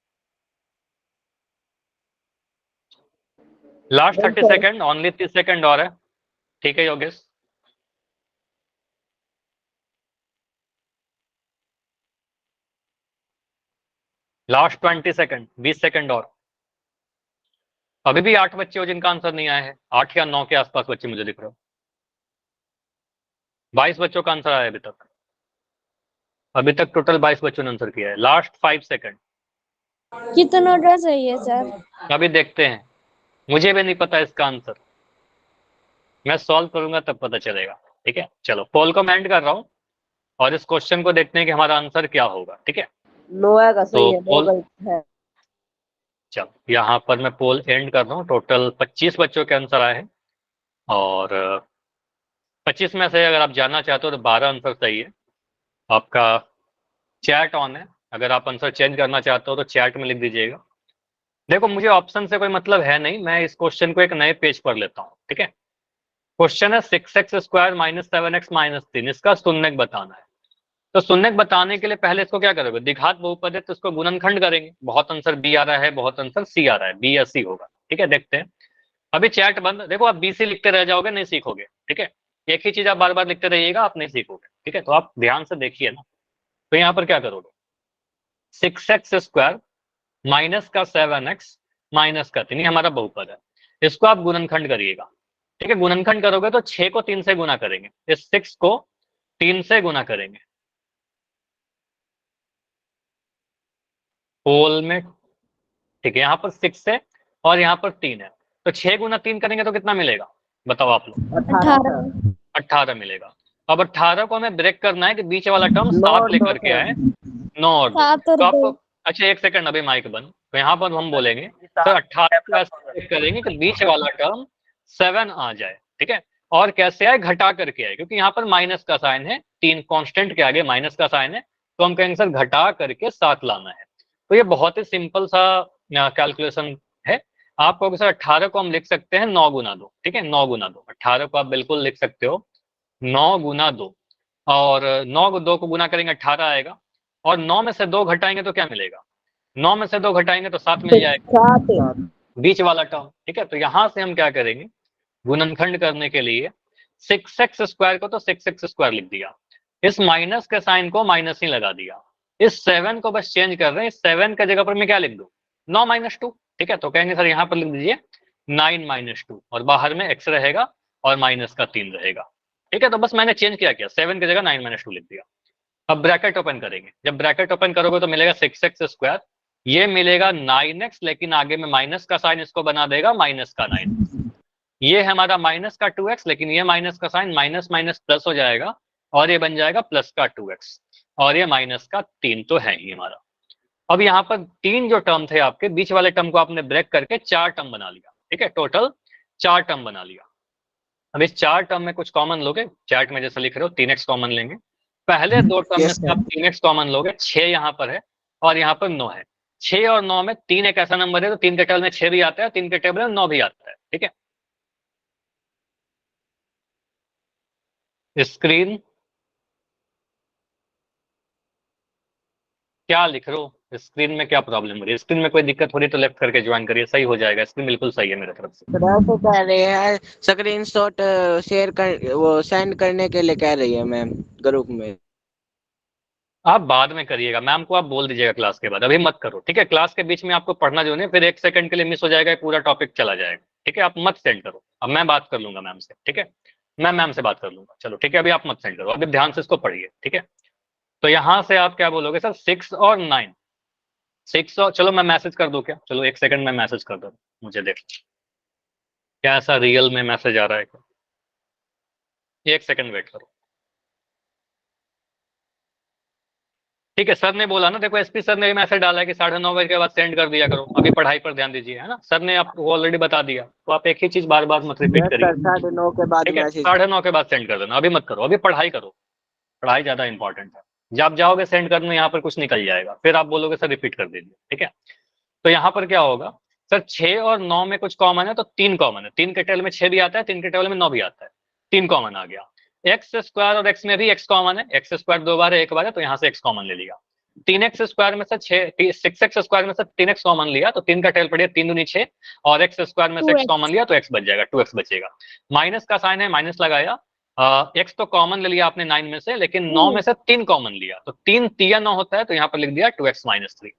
लास्ट 30 सेकंड, ओनली 30 सेकंड और है। ठीक है योगेश। लास्ट 20 सेकंड, 20 सेकंड और। अभी भी 8 बच्चे हो जिनका आंसर नहीं आया है, 8 या 9 के आसपास बच्चे मुझे दिख रहे हो। 22 बच्चों का आंसर आया है अभी तक। अभी तक टोटल 22 बच्चों ने आंसर किया है। Last 5 second. कितना डर चाहिए सर? अभी देखते हैं, मुझे भी नहीं पता इसका आंसर, मैं सॉल्व करूंगा तब पता चलेगा। ठीक है, चलो पोल को मैं एंड कर रहा हूँ, और इस क्वेश्चन को देखते हैं कि हमारा आंसर क्या होगा। ठीक है, नोआ का सही तो है, नो पोल, गलत है। चलो यहाँ पर मैं पोल एंड कर रहा हूँ। टोटल 25 बच्चों के आंसर आए हैं, और 25 में से अगर आप जानना चाहते हो तो 12 आंसर सही है। आपका चैट ऑन है, अगर आप आंसर चेंज करना चाहते हो तो चैट में लिख दीजिएगा। देखो मुझे ऑप्शन से कोई मतलब है नहीं, मैं इस क्वेश्चन को एक नए पेज पर लेता हूँ। ठीक है, क्वेश्चन है 6x² माइनस 7x माइनस 3, इसका शून्यक बताना है। तो शून्यक बताने के लिए पहले इसको क्या करोगे, द्विघात बहुपद है तो इसको गुणनखंड करेंगे। बहुत आंसर बी आ रहा है, बहुत आंसर सी आ रहा है, बी या सी होगा। ठीक है, देखते हैं। अभी चैट बंद। देखो आप बी सी लिखते रह जाओगे, नहीं सीखोगे। ठीक है, एक ही चीज आप बार बार लिखते रहिएगा, आप नहीं सीखोगे। ठीक है, तो आप ध्यान से देखिए ना। तो यहाँ पर क्या करोगे, 6x² माइनस का 7x माइनस का 3, हमारा बहुपद है, इसको आप गुणनखंड करिएगा। ठीक है, गुणनखंड करोगे तो 6 को 3 से गुना करेंगे, इस 6 को 3 से गुना करेंगे होल में। ठीक है, यहाँ पर 6 है और यहाँ पर 3 है, तो 6 गुना 3 करेंगे तो कितना मिलेगा, बताओ आप लोग। 18 18 मिलेगा। अब 18 को हमें ब्रेक करना है कि बीच वाला टर्म 9 7 9 लेकर के आए, 9 और 2। 7 और तो 2। आपको, अच्छा एक सेकंड, अभी माइक बंद। तो यहाँ पर हम बोलेंगे जी सर 18 को साहब ऐसे ब्रेक करेंगे कि बीच वाला टर्म 7 आ जाए। ठीक है, और कैसे आए, घटा करके आए, क्योंकि यहाँ पर माइनस का साइन है, 3 कांस्टेंट के आगे माइनस का साइन है, तो हम कहेंगे सर घटा करके 7 लाना है। तो ये बहुत ही सिंपल सा कैलकुलेशन है। आप कहोगे सर 18 को हम लिख सकते हैं 9 गुना 2। ठीक है, 9 गुना 2, 18 को आप बिल्कुल लिख सकते हो 9 गुना 2, और 9 को 2 को गुना करेंगे 18 आएगा, और 9 में से 2 घटाएंगे तो क्या मिलेगा, 9 में से 2 घटाएंगे तो 7 मिल जाएगा, 7 बीच वाला टर्म। ठीक है, तो यहां से हम क्या करेंगे, गुणनखंड करने के लिए 6x² को तो 6x² लिख दिया, इस माइनस के साइन को माइनस ही लगा दिया, इस 7 को बस चेंज कर रहे हैं, इस 7 का जगह पर मैं क्या लिख दूं, 9 माइनस 2। ठीक है, तो कहेंगे सर यहाँ पर लिख दीजिए 9 माइनस 2, और बाहर में x रहेगा और माइनस का 3 रहेगा। ठीक है, तो बस मैंने चेंज किया 7 की जगह 9 माइनस 2 लिख दिया। अब ब्रैकेट ओपन करेंगे, जब ब्रैकेट ओपन करोगे तो मिलेगा 6x², ये मिलेगा 9x, लेकिन आगे में माइनस का साइन इसको बना देगा माइनस का 9। ये है हमारा माइनस का 2x, लेकिन ये माइनस का साइन माइनस माइनस प्लस हो जाएगा, और ये बन जाएगा प्लस का 2x, और ये माइनस का 3 तो है ही हमारा। अब यहाँ पर 3 जो टर्म थे आपके, बीच वाले टर्म को आपने ब्रेक करके 4 टर्म बना लिया। ठीक है, टोटल 4 टर्म बना लिया। अब इस 4 टर्म में कुछ कॉमन लोगे, चैट में जैसे लिख रहे हो 3x कॉमन लेंगे, पहले 2 टर्म में से आप 3x कॉमन लोगे, 6 यहाँ पर है और यहाँ पर 9 है। 6 और 9 में 3 एक ऐसा नंबर है तो 3 के टेबल में 6 भी आता है, 3 के टेबल में 9 भी आता है। ठीक है, स्क्रीन क्या लिख रहे हो? स्क्रीन में क्या प्रॉब्लम हो रही है? स्क्रीन में कोई दिक्कत हो रही है तो लेफ्ट करके ज्वाइन करिए, सही हो जाएगा। स्क्रीन बिल्कुल सही है मेरे तरफ से। सर ऐसे कह रहे हैं स्क्रीनशॉट शेयर कर वो सेंड करने के लिए कह रही है मैम ग्रुप में। आप बाद में करिएगा, मैम को आप बोल दीजिएगा क्लास के बाद, अभी मत करो, ठीक है? क्लास के बीच में आपको पढ़ना जो है फिर 1 सेकंड के लिए मिस हो जाएगा, पूरा टॉपिक चला जाएगा, ठीक है? आप मत सेंड करो, अब मैं बात कर लूंगा मैम से, ठीक है? मैं मैम से बात कर लूंगा, चलो ठीक है? अभी आप मत सेंड करो, अभी ध्यान से इसको पढ़िए, ठीक है? तो यहाँ से आप क्या बोलोगे सर? 6 और 9, 6 और, चलो मैं मैसेज कर दूं क्या? चलो 1 सेकंड में मैसेज कर दो, मुझे देख क्या ऐसा रियल में मैसेज आ रहा है क्या? 1 सेकंड वेट करो, ठीक है? सर ने बोला ना, देखो एसपी सर ने भी मैसेज डाला है कि 9:30 के बाद सेंड कर दिया करो, अभी पढ़ाई पर ध्यान दीजिए, है ना? सर ने आपको ऑलरेडी बता दिया, तो आप एक ही चीज बार बार मत रिपीट करिए, 9:30 के बाद ठीक है? मैसेज 9:30 के बाद सेंड कर देना, अभी मत करो, अभी पढ़ाई करो, पढ़ाई ज्यादा इंपॉर्टेंट है। जब आप जाओगे सेंड करने, यहाँ पर कुछ निकल जाएगा, फिर आप बोलोगे सर रिपीट कर दीजिए, ठीक है? तो यहाँ पर क्या होगा सर? 6 और 9 में कुछ कॉमन है, तो 3 कॉमन है, 3 के टेबल में 6 भी आता है, 3 के टेबल में 9 भी आता है, 3 कॉमन आ गया। एक्स स्क्वायर और एक्स में भी एक्स कॉमन है, एक्स स्क्वायर 2 बार है, 1 बार है, तो यहाँ से एक्स कॉमन ले लिया। 3x स्क्वायर में से 6x स्क्वायर में से 3x कॉमन लिया, तो 3 का टेल पड़ेगा 3 दूनी 6, और एक्स स्क्वायर में से x 2x कॉमन लिया तो x बच जाएगा, 2x बचेगा। माइनस का साइन है, माइनस लगाया, x तो कॉमन ले लिया आपने 9 में से, लेकिन 9 में से 3 कॉमन लिया, तो 3 तिया 9 होता है, तो यहाँ पर लिख दिया 2x माइनस 3।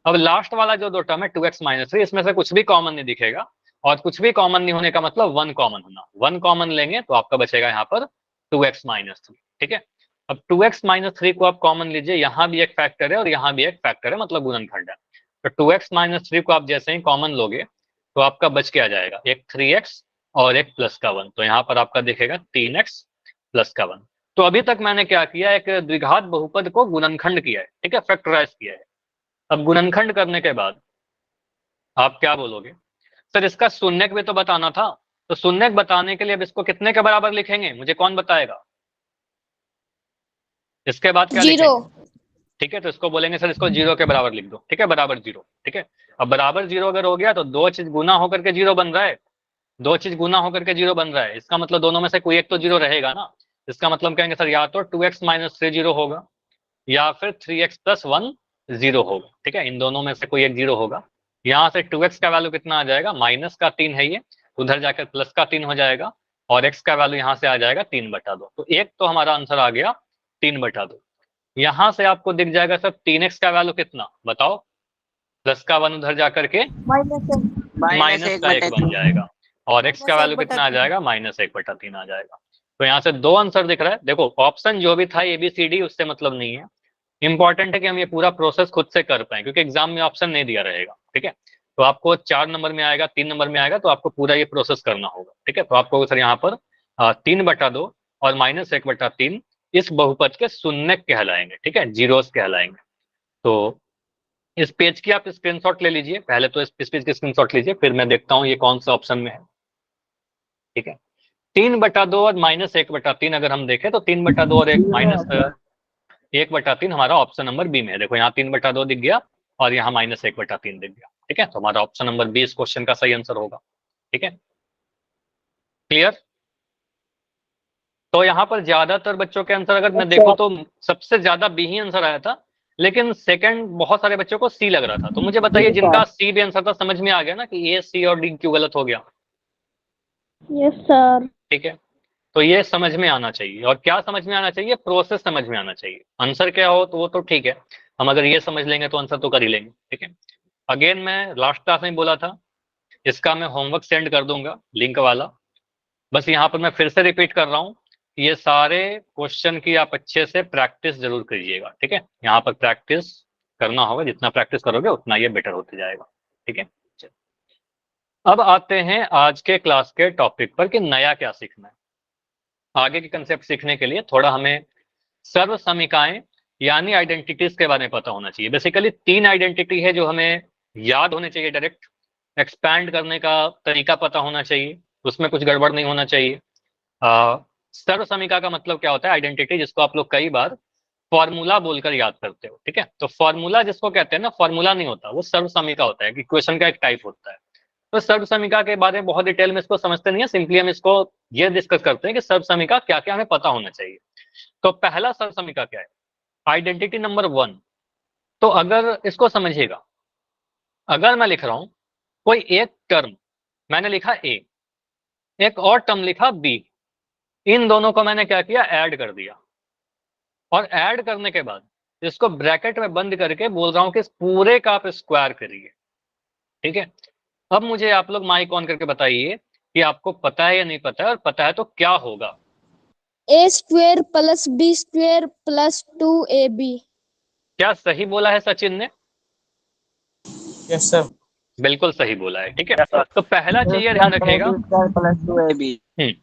अब लास्ट वाला जो दो टर्म है 2x माइनस 3, इसमें से कुछ भी कॉमन नहीं दिखेगा, और कुछ भी कॉमन नहीं होने का मतलब 1 कॉमन होना, 1 कॉमन लेंगे तो आपका बचेगा यहाँ पर 2x माइनस 3, ठीक है? अब 2x माइनस 3 को आप कॉमन लीजिए, यहाँ भी एक फैक्टर है और यहाँ भी एक फैक्टर है, मतलब गुणनखंड है। तो 2x माइनस 3 को आप जैसे ही कॉमन लोगे तो आपका बच के आ जाएगा एक 3x और एक प्लस का 1, तो यहाँ पर आपका दिखेगा 3x प्लस का 1। तो अभी तक मैंने क्या किया, एक द्विघात बहुपद को गुणनखंड किया है, ठीक है? फैक्टराइज किया है। अब गुणनखंड करने के बाद आप क्या बोलोगे? सर इसका शून्यक भी तो बताना था, तो शून्यक बताने के लिए अब इसको कितने के बराबर लिखेंगे, मुझे कौन बताएगा? इसके बाद क्या 0 लिखेंगे? ठीक है, तो इसको बोलेंगे सर इसको 0 के बराबर लिख दो, ठीक है? बराबर 0, ठीक है? अब बराबर 0 अगर हो गया तो दो चीज गुना होकर के 0 बन रहा है, दो चीज गुना होकर के 0 बन रहा है, इसका मतलब दोनों में से कोई एक तो 0 रहेगा ना। इसका मतलब कहेंगे सर या तो 2x माइनस 3 0 होगा, या फिर 3x प्लस 1 0 होगा, ठीक है? इन दोनों में से कोई एक 0 होगा। यहाँ से 2x का वैल्यू कितना आ जाएगा? माइनस का 3 है ये, उधर जाकर प्लस का 3 हो जाएगा, और x का वैल्यू यहाँ से आ जाएगा 3/2, तो एक तो हमारा आंसर आ गया 3/2। यहाँ से आपको दिख जाएगा सर 3x का वैल्यू कितना, बताओ? प्लस का 1 उधर जाकर के माइनस का 1 बन जाएगा, और x का वैल्यू कितना आ जाएगा? -1/3 आ जाएगा। तो यहाँ से दो आंसर दिख रहा है। देखो ऑप्शन जो भी था ABCD उससे मतलब नहीं है, इंपॉर्टेंट है कि हम ये पूरा प्रोसेस खुद से कर पाए, क्योंकि एग्जाम में ऑप्शन नहीं दिया रहेगा, ठीक है? तो आपको 4 नंबर में आएगा, 3 नंबर में आएगा, तो आपको पूरा ये प्रोसेस करना होगा, ठीक है? तो आपको सर यहाँ पर 3/2 और -1/3 इस बहुपद के शून्यक कहलाएंगे, ठीक है? जीरोस कहलाएंगे। तो इस पेज की आप स्क्रीनशॉट ले लीजिए, पहले तो इस पेज की स्क्रीनशॉट लीजिए, फिर मैं देखता हूँ ये कौन सा ऑप्शन में है, ठीक है? 3/2 और -1/3 अगर हम देखें तो 3/2 और 1/3 हमारा ऑप्शन नंबर बी में है। देखो यहाँ 3/2 दिख गया और यहाँ -1/3 दिख गया, ठीक है? तो हमारा ऑप्शन नंबर बी इस क्वेश्चन का सही आंसर होगा, ठीक है? क्लियर? तो यहाँ पर ज्यादातर बच्चों के आंसर अगर मैं देखूं तो सबसे ज्यादा बी ही आंसर आया था, लेकिन सेकंड बहुत सारे बच्चों को सी लग रहा था। तो मुझे बताइए जिनका सी भी आंसर था, समझ में आ गया ना कि ए, सी और डी क्यों गलत हो गया? Yes sir. ठीक है, तो ये समझ में आना चाहिए। और क्या समझ में आना चाहिए? प्रोसेस समझ में आना चाहिए। आंसर क्या हो तो वो तो ठीक है, हम अगर ये समझ लेंगे तो आंसर तो कर ही लेंगे, ठीक है? अगेन मैं लास्ट क्लास में बोला था, इसका मैं होमवर्क सेंड कर दूंगा लिंक वाला, बस यहाँ पर मैं फिर से रिपीट कर रहा हूँ, ये सारे क्वेश्चन की आप अच्छे से प्रैक्टिस जरूर करिएगा, ठीक है? यहाँ पर प्रैक्टिस करना होगा, जितना प्रैक्टिस करोगे उतना ये बेटर होते जाएगा, ठीक है? अब आते हैं आज के क्लास के टॉपिक पर कि नया क्या सीखना है। आगे के कंसेप्ट सीखने के लिए थोड़ा हमें सर्व समीकाएं यानी आइडेंटिटीज के बारे में पता होना चाहिए। बेसिकली 3 आइडेंटिटी है जो हमें याद होने चाहिए डायरेक्ट, एक्सपैंड करने का तरीका पता होना चाहिए, उसमें कुछ गड़बड़ नहीं होना चाहिए। सर्व समीका का मतलब क्या होता है? आइडेंटिटी जिसको आप लोग कई बार फॉर्मूला बोलकर याद करते हो, ठीक है? तो फॉर्मूला जिसको कहते हैं ना, फॉर्मूला नहीं होता, वो सर्व समीका होता है, कि क्वेश्चन का एक टाइप होता है। तो सर्व समीका के बारे में बहुत डिटेल में इसको समझते नहीं है, सिंपली हम इसको ये डिस्कस करते हैं कि सर्व समीका क्या क्या हमें पता होना चाहिए। तो पहला सर्व समीका क्या है? Identity number 1। तो अगर इसको समझिएगा, अगर मैं लिख रहा हूं कोई एक टर्म, मैंने लिखा ए, एक और टर्म लिखा बी, इन दोनों को मैंने क्या किया, ऐड कर दिया, और ऐड करने के बाद इसको ब्रैकेट में बंद करके बोल रहा हूं कि इस पूरे का आप स्क्वायर करिए। ठीक है, अब मुझे आप लोग माइक ऑन करके बताइए कि आपको पता है या नहीं पता है, और पता है तो क्या होगा। A square plus b square plus 2ab। क्या सही बोला है सचिन ने? Yes sir. बिल्कुल सही बोला है। ठीक है, Yes, sir. तो पहला चीज ये ध्यान रखिएगा, प्लस 2ab।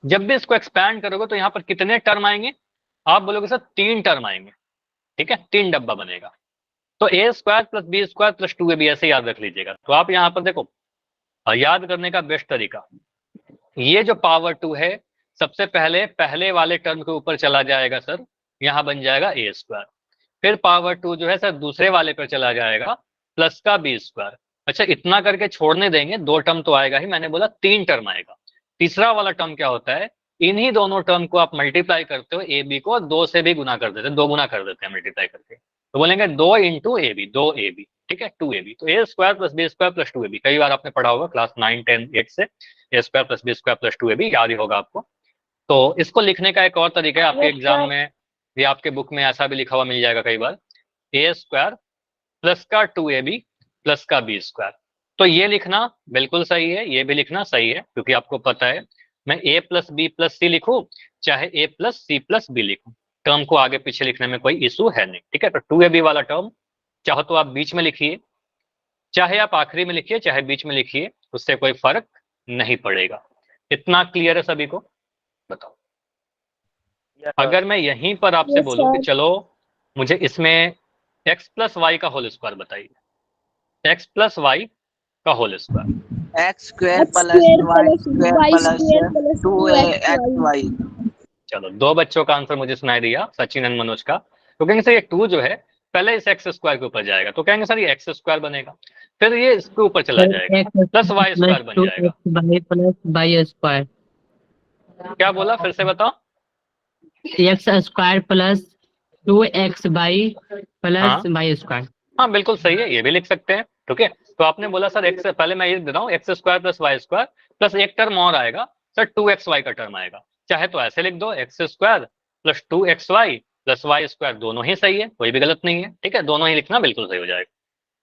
जब भी इसको एक्सपैंड करोगे तो यहाँ पर कितने टर्म आएंगे, आप बोलोगे सर 3 टर्म आएंगे। ठीक है, 3 डब्बा बनेगा, तो a square plus b square plus 2ab ऐसे याद रख लीजिएगा। तो आप यहाँ पर देखो, याद करने का बेस्ट तरीका, ये जो पावर 2 है सबसे पहले पहले वाले टर्म के ऊपर चला जाएगा सर, यहाँ बन जाएगा ए स्क्वायर, फिर पावर 2 जो है सर दूसरे वाले पर चला जाएगा प्लस का बी स्क्वायर। अच्छा, इतना करके छोड़ने देंगे, 2 टर्म तो आएगा ही, मैंने बोला 3 टर्म आएगा। तीसरा वाला टर्म क्या होता है, इन्हीं दोनों टर्म को आप मल्टीप्लाई करते हो ए बी को, 2 से भी गुना कर देते हैं, 2 गुना कर देते हैं मल्टीप्लाई करके, तो बोलेंगे 2 इंटू ए बी, 2ab। ठीक है, 2ab, तो a square plus b square plus 2ab, कई बार आपने पढ़ा होगा क्लास 9, 10, 8 से, a square plus b square plus 2ab याद ही होगा आपको। तो इसको लिखने का एक और तरीका है, आपके एग्जाम में या आपके बुक में ऐसा भी लिखा हुआ मिल जाएगा कई बार, ए स्क्वायर प्लस का 2ab प्लस का बी स्क्वायर। तो ये लिखना बिल्कुल सही है, ये भी लिखना सही है, क्योंकि आपको पता है मैं ए प्लस बी प्लस सी लिखूं चाहे ए प्लस सी प्लस बी लिखूं, टर्म को आगे पीछे लिखने में कोई इशू है नहीं। ठीक है, तो 2ab वाला टर्म चाहो तो आप बीच में लिखिए, चाहे आप आखिरी में लिखिए, चाहे बीच में लिखिए, उससे कोई फर्क नहीं पड़ेगा। इतना क्लियर है सभी को? बताओ। Yes, sir. अगर मैं यहीं पर आपसे Yes, बोलूं कि sir. चलो मुझे इसमें x प्लस वाई का होल स्क्वायर बताइए, x प्लस वाई का whole square, x square X plus square y plus square y plus square plus 2axy। चलो 2 बच्चों का आंसर मुझे सुनाई दिया, सचिन एंड मनोज का। तो कहेंगे सर ये 2 जो है पहले इस एक्स स्क्वायर के ऊपर जाएगा, तो कहेंगे सर ये एक्स स्क्वायर बनेगा, फिर ये इसके ऊपर चला जाएगा, प्लस वाई स्क्वायर बन जाएगा। प्लस वाई स्क्वायर, क्या बोला, फिर से बताओ? X square plus 2xy plus हाँ वाई स्क्वायर। हाँ, बिल्कुल सही है, ये भी लिख सकते हैं। ठीक है, तो आपने बोला सर एक्स, पहले मैं ये दे रहा हूँ x square plus y square plus एक टर्म और आएगा सर 2xy का टर्म आएगा, चाहे तो ऐसे लिख दो x square plus 2xy plus y square, दोनों ही सही है, कोई भी गलत नहीं है। ठीक है, दोनों ही लिखना बिल्कुल सही हो जाएगा।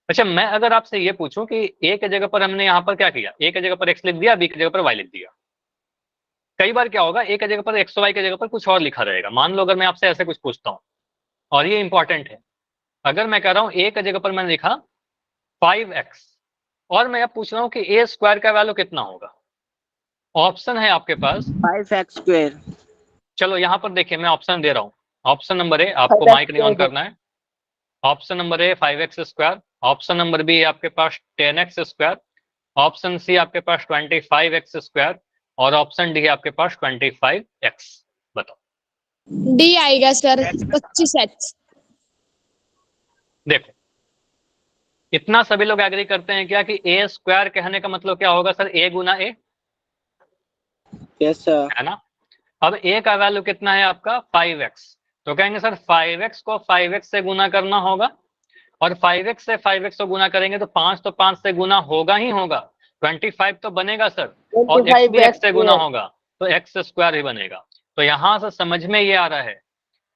अच्छा, मैं अगर आपसे ये पूछूं कि ए के जगह पर हमने यहाँ पर क्या किया, ए के जगह पर एक्स लिख दिया, बी की जगह पर वाई लिख दिया, कई बार क्या होगा ए की जगह पर एक्स, वाई की जगह पर कुछ और लिखा रहेगा। मान लो अगर मैं आपसे ऐसे कुछ पूछता हूँ, और ये इंपॉर्टेंट है, अगर मैं कह रहा हूँ ए की जगह पर मैंने लिखा 5x, और मैं अब पूछ रहा हूँ कि ए स्क्वायर का वैल्यू कितना होगा, ऑप्शन है आपके पास 5x स्क्वायर। चलो यहाँ पर देखिए, मैं ऑप्शन दे रहा हूँ। ऑप्शन नंबर ए, आपको 5x माइक नहीं ऑन करना है, option number A 5x square, option number B आपके पास 10x स्क्वायर, ऑप्शन सी आपके पास 25x स्क्वायर, और ऑप्शन डी आपके पास 25x। बताओ। डी आएगा सर 25x। देखो, इतना सभी लोग एग्री करते हैं क्या कि ए स्क्वायर कहने का मतलब क्या होगा सर, ए गुना ए, यस सर। है ना। अब ए का वैल्यू कितना है आपका 5x, तो कहेंगे सर 5x को 5x से गुना करना होगा, और 5x से 5x को गुना करेंगे तो 5 तो 5 से गुना होगा ही होगा, 25 तो बनेगा सर, और x भी x से गुना होगा तो x स्क्वायर ही बनेगा। तो यहाँ से समझ में ये आ रहा है,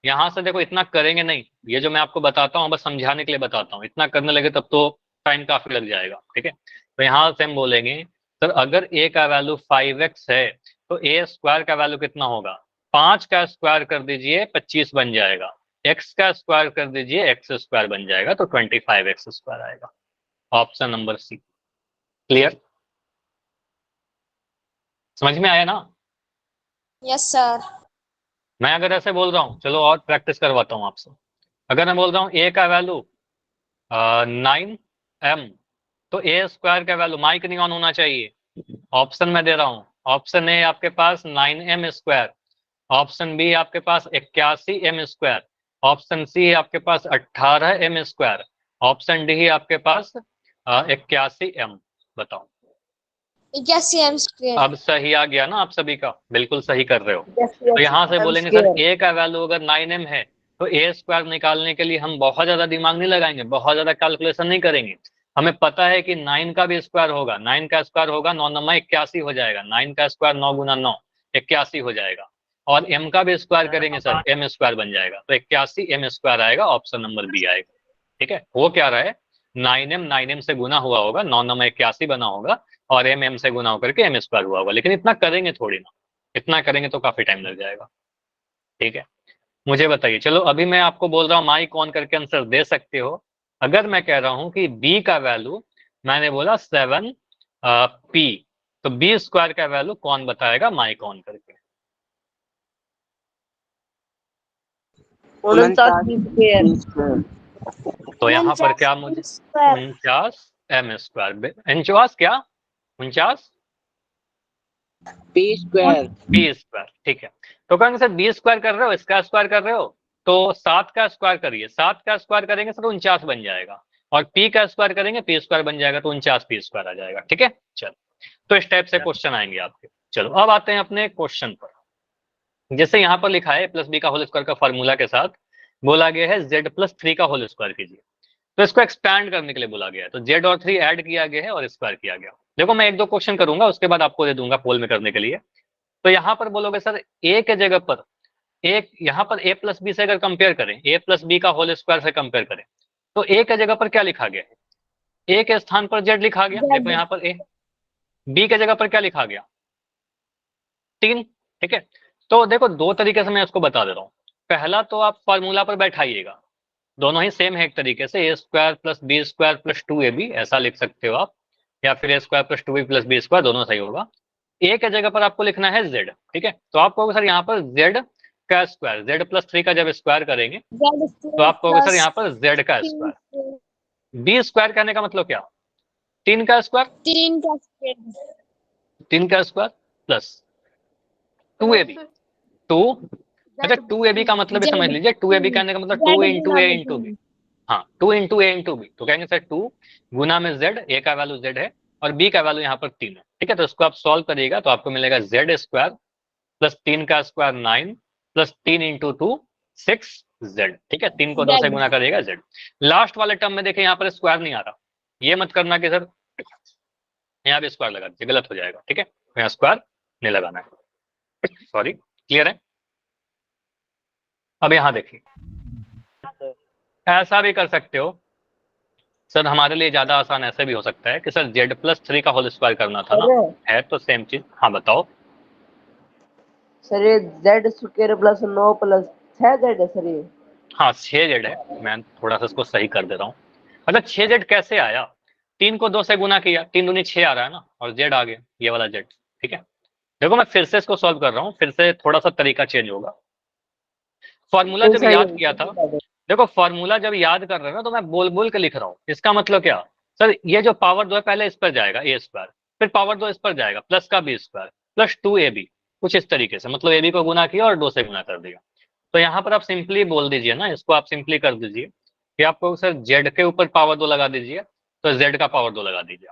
यहाँ से देखो इतना करेंगे नहीं, ये जो मैं आपको बताता हूँ बस समझाने के लिए बताता हूँ, इतना करने लगे तब तो टाइम काफी लग जाएगा। ठीक है, तो यहाँ से हम बोलेंगे सर अगर a का वैल्यू 5x है तो a स्क्वायर का वैल्यू कितना होगा, 5 का स्क्वायर कर दीजिए 25 बन जाएगा, x का स्क्वायर कर दीजिए x स्क्वायर बन जाएगा, तो 25x स्क्वायर आएगा। Option number C. क्लियर, समझ में आया ना? Yes sir. मैं अगर ऐसे बोल रहा हूँ, चलो और प्रैक्टिस करवाता हूँ आपसे, अगर मैं बोल रहा हूँ a का वैल्यू 9m, तो a स्क्वायर का वैल्यू, माइक नहीं ऑन होना चाहिए, ऑप्शन मैं दे रहा हूँ, ऑप्शन ए आपके पास 9m स्क्वायर, ऑप्शन बी आपके पास 81m स्क्वायर, ऑप्शन सी आपके पास 18m स्क्वायर, ऑप्शन डी आपके पास 81m। बताओ। 81m square. अब सही आ गया ना आप सभी का, बिल्कुल सही कर रहे हो। तो यहाँ से बोलेंगे सर a का वैल्यू अगर 9m है तो ए स्क्वायर निकालने के लिए हम बहुत ज्यादा दिमाग नहीं लगाएंगे, बहुत ज्यादा कैलकुलेशन नहीं करेंगे। हमें पता है कि 9 का भी स्क्वायर होगा, 9 का स्क्वायर होगा 9 9 81 हो जाएगा, 9 का स्क्वायर 9 गुना 9 81 हो जाएगा। और m का भी स्क्वायर करेंगे सर, m स्क्वायर बन जाएगा, तो 81 m स्क्वायर आएगा, ऑप्शन नंबर बी आएगा। ठीक है, हो क्या रहा है, 9m से गुना हुआ होगा, 9 9 81 बना होगा, और m से गुना होकर के m स्क्वायर हुआ होगा। लेकिन इतना करेंगे थोड़ी ना, इतना करेंगे तो काफी टाइम लग जाएगा। ठीक है, मुझे बताइए, चलो अभी मैं आपको बोल रहा हूँ माइक ऑन करके आंसर दे सकते हो। अगर मैं कह रहा हूँ कि b का वैल्यू, मैंने बोला 7p, तो b स्क्वायर का वैल्यू कौन बताएगा माइक ऑन करके? 49 स्क्वायर। तो यहाँ पर क्या मुझे 49 m स्क्वायर, 49 क्या 49 पी स्क्वायर। B square. ठीक है, तो कहेंगे सर बी स्क्वायर कर रहे हो, इसका स्क्वायर कर रहे हो, तो 7 का स्क्वायर करिए, 7 का स्क्वायर करेंगे सर 49 बन जाएगा, और पी का स्क्वायर करेंगे पी स्क्वायर बन जाएगा, तो 49 पी स्क्वायर आ जाएगा। ठीक है, चलो तो इस टाइप से क्वेश्चन आएंगे आपके। चलो अब आते हैं अपने क्वेश्चन पर। जैसे यहाँ पर लिखा है प्लस बी का होल स्क्वायर का फॉर्मूला के साथ बोला गया है z प्लस 3 का होल स्क्वायर कीजिए, तो इसको एक्सपैंड करने के लिए बोला गया है, तो z और 3 ऐड किया गया है और स्क्वायर किया गया। देखो मैं एक दो क्वेश्चन करूंगा, उसके बाद आपको दे दूंगा पोल में करने के लिए। तो यहाँ पर बोलोगे सर ए के जगह पर एक, यहाँ पर a प्लस बी से अगर कंपेयर करें, a प्लस बी का होल स्क्वायर से कंपेयर करें, तो a के जगह पर क्या लिखा गया है, a के स्थान पर z लिखा गया। देखो यहाँ पर a, b के जगह पर क्या लिखा गया 3। ठीक है, तो देखो दो तरीके से मैं इसको बता दे रहा हूँ। पहला तो आप फॉर्मूला पर बैठाइएगा, दोनों ही सेम है एक तरीके से, a square plus b square plus 2ab ऐसा लिख सकते हो आप, या फिर a square plus 2b plus b square, दोनों सही होगा। ए के जगह पर आपको लिखना है z। ठीक है, तो आप कहोगे सर यहाँ पर z का स्क्वायर, z प्लस 3 का जब स्क्वायर करेंगे तो आप कहोगे सर यहाँ पर z का स्क्वायर। बी स्क्वायर कहने का मतलब क्या, 3 का स्क्वायर, 3 का स्क्वायर प्लस 2ab, 2, अच्छा 2ab का मतलब भी समझ लीजिए, 2ab कहने का मतलब 2 इंटू ए इंटू बी। हाँ 2 इंटू ए इंटू बी, तो कहेंगे सर 2 गुना में z, a का वैल्यू z है और b का वैल्यू यहाँ पर 3 है। ठीक है, तो इसको आप सॉल्व करिएगा तो आपको मिलेगा z स्क्वायर प्लस 3 का स्क्वायर 9 प्लस 3 इंटू 2 6z। ठीक है, 3 को 2 से गुना करिएगा z। लास्ट वाले टर्म में देखिए यहाँ पर स्क्वायर नहीं आ रहा, ये मत करना कि सर यहाँ भी स्क्वायर लगा दीजिए, गलत हो जाएगा। ठीक है, तो यहाँ स्क्वायर नहीं लगाना है, सॉरी, क्लियर है। अब यहाँ देखिए, ऐसा भी कर सकते हो सर, हमारे लिए ज्यादा आसान ऐसे भी हो सकता है कि सर z प्लस 3 का होल स्क्वायर करना था ना, है तो सेम चीज। हाँ बताओ सर ये z square plus 9 plus 6z है सर ये। हाँ 6z है, मैं थोड़ा सा इसको सही कर दे रहा हूँ। अच्छा 6z कैसे आया, 3 को 2 से गुना किया, 3 दूनी 6 आ रहा है ना, और z आ गया, ये वाला z। ठीक है, देखो मैं फिर से इसको सॉल्व कर रहा हूँ, फिर से थोड़ा सा तरीका चेंज होगा। फॉर्मूला जब याद किया था, देखो फॉर्मूला जब याद कर रहे हो ना तो मैं बोल बोल के लिख रहा हूँ। इसका मतलब क्या सर, ये जो पावर 2 है पहले इस पर जाएगा ए स्क्वायर, फिर पावर 2 इस पर जाएगा प्लस का बी स्क्वायर प्लस 2ab, कुछ इस तरीके से, मतलब ab को गुना किया और 2 से गुना कर दिया। तो यहाँ पर आप सिंपली बोल दीजिए ना, इसको आप सिंपली कर दीजिए कि आपको सर z के ऊपर पावर 2 लगा दीजिए, तो z का पावर 2 लगा दीजिए।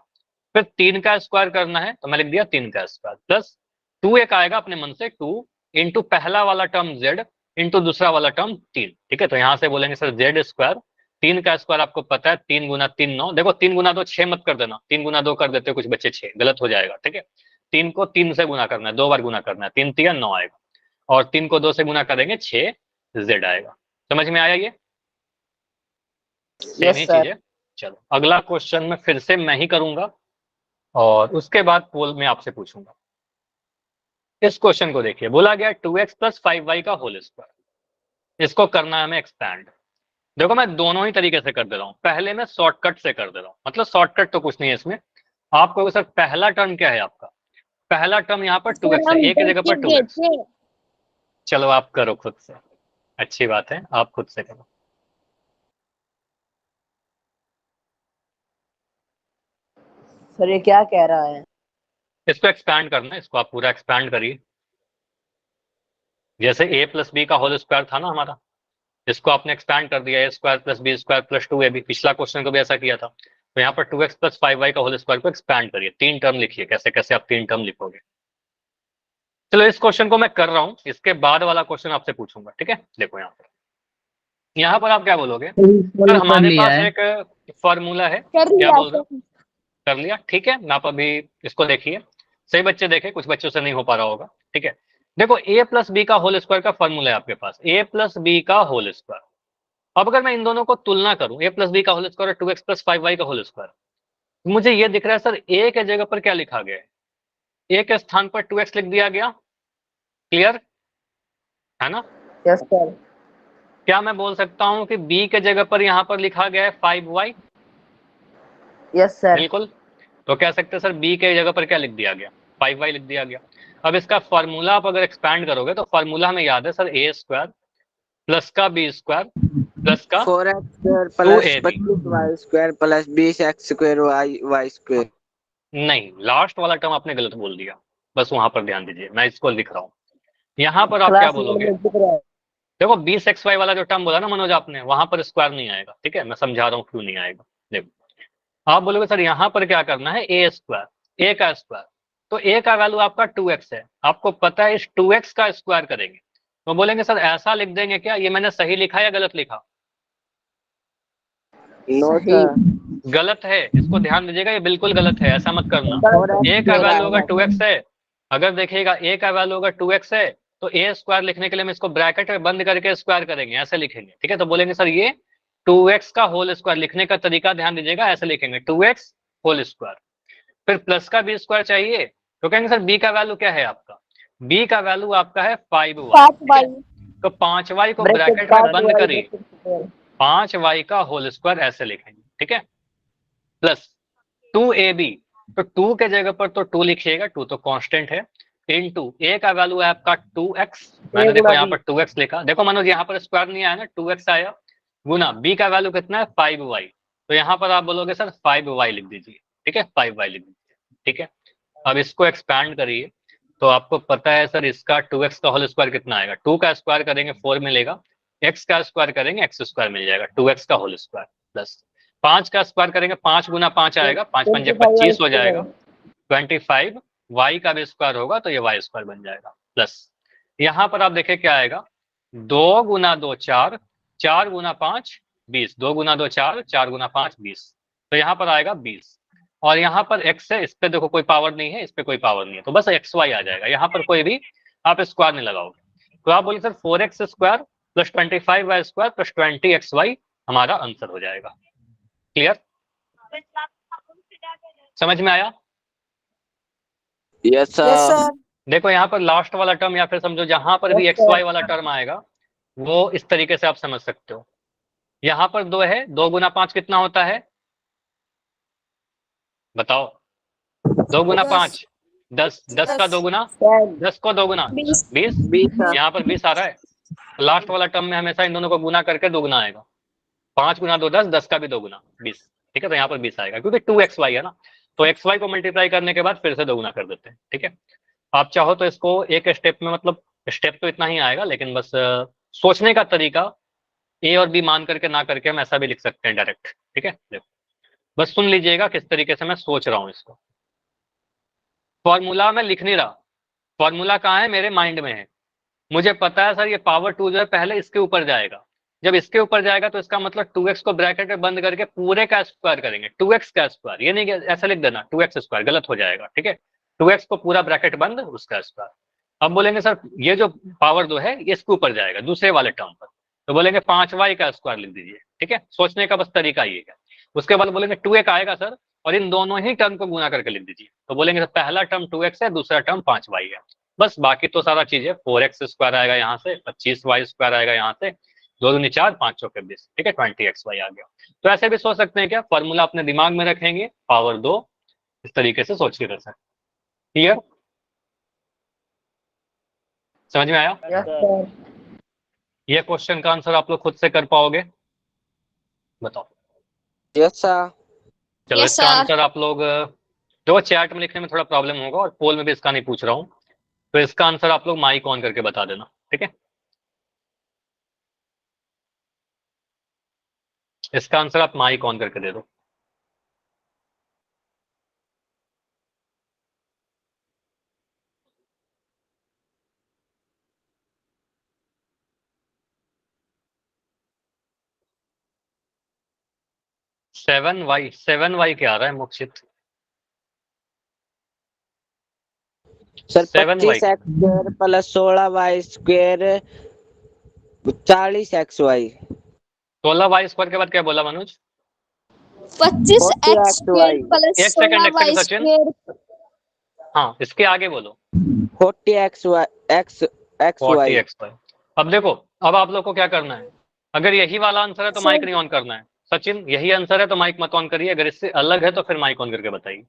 फिर 3 का स्क्वायर करना है तो मैं लिख दिया 3 का स्क्वायर प्लस 2 एक आएगा अपने मन से 2 इंटू पहला वाला टर्म z इंटू दूसरा वाला टर्म 3। ठीक है, तो यहाँ से बोलेंगे सर z स्क्वायर, 3 का स्क्वायर आपको पता है 3 गुना 3 9, देखो 3 गुना 2 6 मत कर देना, 3 गुना 2 कर देते हो कुछ बच्चे 6, गलत हो जाएगा। ठीक है, 3 को 3 से गुना करना है, 2 बार गुना करना है, 3 3 9 आएगा, और 3 को 2 से गुना करेंगे 6z आएगा। समझ में आया ये सेम ही चीज है। चलो अगला क्वेश्चन में फिर से मैं ही करूंगा और उसके बाद पोल में आपसे पूछूंगा। इस क्वेश्चन को देखिए, बोला गया 2x प्लस 5y का होल स्क्वायर, इसको करना है हमें एक्सपैंड। देखो मैं दोनों ही तरीके से कर दे रहा हूँ, पहले मैं शॉर्टकट से कर दे रहा हूँ, मतलब शॉर्टकट तो कुछ नहीं है इसमें। आप कहोगे सर पहला टर्म क्या है आपका, पहला टर्म यहाँ पर 2x है, a की जगह पर 2x। चलो आप करो खुद से, अच्छी बात है, आप खुद से करो। सर ये क्या कह रहा है, इसको एक्सपैंड करना है, इसको आप पूरा एक्सपैंड करिए। जैसे a प्लस बी का होल स्क्वायर था ना हमारा, इसको आपने एक्सपैंड कर दिया, a square plus b square plus 2ab, पिछला क्वेश्चन को भी ऐसा किया था। तो यहाँ पर 2x प्लस 5y का होल स्क्वायर को एक्सपैंड करिए, 3 टर्म लिखिए, कैसे कैसे आप 3 टर्म लिखोगे। चलो इस क्वेश्चन को मैं कर रहा हूँ, इसके बाद वाला क्वेश्चन आपसे पूछूंगा। ठीक है, देखो यहाँ पर यहाँ पर आप क्या बोलोगे, कर सर हमारे लिया पास है। एक फॉर्मूला है, कर क्या लिया बोल रहे हो, सर। कर लिया, ठीक है। आप अभी इसको देखिए, सही बच्चे देखे, कुछ बच्चों से नहीं हो पा रहा होगा, ठीक है। देखो ए प्लस बी का होल स्क्वायर का फॉर्मूला है आपके पास, ए प्लस बी का होल स्क्वायर। अब अगर मैं इन दोनों को तुलना करूं, ए प्लस बी का होल स्क्वायर और 2x प्लस 5y का होल स्क्वायर, मुझे ये दिख रहा है सर ए के जगह पर क्या लिखा गया है, ए के स्थान पर 2x लिख दिया गया, क्लियर है ना। Yes sir. क्या मैं बोल सकता हूं कि बी के जगह पर यहां पर लिखा गया है 5y, यस सर। बिल्कुल। तो कह सकते हैं सर बी के जगह पर क्या लिख दिया गया, 5y लिख दिया गया। अब इसका फॉर्मूला आप अगर एक्सपैंड करोगे तो फॉर्मूला हमें याद है सर, ए स्क्वायर प्लस का बी स्क्वायर प्लस का 4x² two plus A B. 25y² plus 20x² y² नहीं, लास्ट वाला टर्म आपने गलत बोल दिया, बस वहां पर ध्यान दीजिए, मैं इसको लिख रहा हूँ। यहाँ पर आप क्या क्लास वन बोलोगे, में दिख रहा है। देखो 20xy वाला जो टर्म बोला ना मनोज आपने, वहां पर स्क्वायर नहीं आएगा, ठीक है, मैं समझा रहा हूँ क्यों नहीं आएगा। देखो आप बोलोगे सर यहाँ पर क्या करना है, ए स्क्वायर, ए का स्क्वायर, तो ए का वैल्यू आपका 2x है, आपको पता है इस 2x का स्क्वायर करेंगे, तो बोलेंगे सर ऐसा लिख देंगे क्या, ये मैंने सही लिखा या गलत लिखा, नो सही। सर। गलत है, इसको ध्यान दीजिएगा, ये बिल्कुल गलत है, ऐसा मत करना। ए का दे रहा वैल्यू अगर है। 2x है, अगर देखिएगा ए का वैल्यू अगर 2x है, तो ए स्क्वायर लिखने के लिए हम इसको ब्रैकेट में बंद करके स्क्वायर करेंगे, ऐसे लिखेंगे, ठीक है। तो बोलेंगे सर ये 2x का होल स्क्वायर, लिखने का तरीका ध्यान दीजिएगा, ऐसे लिखेंगे 2x होल स्क्वायर। फिर प्लस का बी स्क्वायर चाहिए, तो कहेंगे सर बी का वैल्यू क्या है आपका, बी का वैल्यू आपका है 5y, ठीक है। 5y। तो 5y को ब्रैकेट ब्रैकेट में पास बंद हुआ है, करिए, ब्रैकेट 5y का होल स्क्वायर ऐसे लिखेंगे, ठीक है, प्लस 2ab, तो 2 के जगह पर तो 2 लिखिएगा, 2 तो कांस्टेंट है, इनटू ए का वैल्यू है आपका 2x, मैंने देखो यहाँ पर 2x लिखा, देखो मनोज यहाँ पर स्क्वायर नहीं आया ना, 2x आया, गुना बी का वैल्यू कितना है 5y, तो यहाँ पर आप बोलोगे सर 5y लिख दीजिए, ठीक है, 5y लिख दीजिए, ठीक है। अब इसको एक्सपैंड करिए, तो आपको पता है सर इसका 2x का होल स्क्वायर कितना आएगा, 2 का स्क्वायर करेंगे 4 मिलेगा, x का स्क्वायर करेंगे x स्क्वायर मिल जाएगा, 2x का होल स्क्वायर, प्लस 5 का स्क्वायर करेंगे 5 गुना 5 आएगा, 5 पंजे 25 हो जाएगा, 25 y का भी स्क्वायर होगा तो ये y स्क्वायर बन जाएगा, प्लस यहाँ पर आप देखें क्या आएगा, 2 गुना 2 4, 4 गुना 5 20, 2 गुना 2 4, 4 गुना 5 20, तो यहाँ पर आएगा 20, और यहाँ पर x है, इस पे देखो कोई पावर नहीं है, इस पे कोई पावर नहीं है, तो बस xy आ जाएगा, यहाँ पर कोई भी आप स्क्वायर नहीं लगाओगे, तो आप बोलिए sir 4x square plus 25y square plus 20xy हमारा आंसर हो जाएगा, क्लियर, समझ में आया। Yes sir. देखो यहाँ पर लास्ट वाला टर्म, या फिर समझो जहां पर भी xy वाला टर्म आएगा वो इस तरीके से आप समझ सकते हो, यहाँ पर 2 है, 2 गुना 5 कितना होता है, बताओ, 2 गुना 5 10, 10 का 2 गुना 10 को 2 गुना 20। 20, 20 सर। यहाँ पर 20 आ रहा है, लास्ट वाला टर्म में हमेशा इन दोनों को गुना करके 2 गुना आएगा, 5 गुना 2 10, 10 का भी 2 गुना 20, ठीक है, तो यहाँ पर 20 आएगा क्योंकि 2xy है ना, तो xy को मल्टीप्लाई करने के बाद फिर से 2 गुना कर देते हैं, ठीक है। आप चाहो तो इसको एक स्टेप में, मतलब स्टेप तो इतना ही आएगा, लेकिन बस सोचने का तरीका ए और बी मान करके ना करके हम ऐसा भी लिख सकते हैं डायरेक्ट, ठीक है। देखो बस सुन लीजिएगा किस तरीके से मैं सोच रहा हूँ इसको, फॉर्मूला मैं लिख नहीं रहा, फॉर्मूला कहाँ है, मेरे माइंड में है, मुझे पता है सर ये पावर 2 जो है पहले इसके ऊपर जाएगा, जब इसके ऊपर जाएगा तो इसका मतलब 2x को ब्रैकेट में बंद करके पूरे का स्क्वायर करेंगे, 2x का स्क्वायर, ये नहीं कि ऐसा लिख देना 2x स्क्वायर, गलत हो जाएगा, ठीक है, 2x को पूरा ब्रैकेट बंद उसका स्क्वायर। अब बोलेंगे सर ये जो पावर 2 है ये इसके ऊपर जाएगा दूसरे वाले टर्म पर, तो बोलेंगे 5y का स्क्वायर लिख दीजिए, ठीक है, सोचने का बस तरीका ये है। उसके बाद बोलेंगे 2x आएगा सर, और इन दोनों ही टर्म को गुना करके लिख दीजिए, तो बोलेंगे सर पहला टर्म 2x है, दूसरा टर्म 5y है, बस बाकी तो सारा चीज है, 4x स्क्वायर आएगा यहाँ से, 25y स्क्वायर आएगा यहाँ से, 2 दूनी 4, 5 चौके 20, ठीक है, 20xy आ गया। तो ऐसे भी सोच सकते हैं क्या, फॉर्मूला अपने दिमाग में रखेंगे, पावर 2 इस तरीके से सोच के कर सकते, क्लियर, समझ में आया। Yes sir. ये क्वेश्चन का आंसर आप लोग खुद से कर पाओगे, बताओ। Yes sir. चलो Yes, इसका sir. आंसर आप लोग जो चैट में लिखने में थोड़ा प्रॉब्लम होगा, और पोल में भी इसका नहीं पूछ रहा हूँ, तो इसका आंसर आप लोग माइक ऑन करके बता देना, ठीक है। इसका आंसर आप माइक ऑन करके दे दो। 7y क्या आ रहा है Mokshit? Sir 7y 25x² plus 16y² 40xy। 16y² के बाद क्या बोला मनोज? 25x² प्लस एक सेकंड 16y सचिन, स्क्वायर। हाँ इसके आगे बोलो। 40xy। 40xy। अब देखो, अब आप लोग को क्या करना है, अगर यही वाला आंसर है तो माइक सर नहीं ऑन करना है। सचिन यही आंसर है तो माइक मत ऑन करिए, अगर इससे अलग है तो फिर माइक ऑन करके बताइए।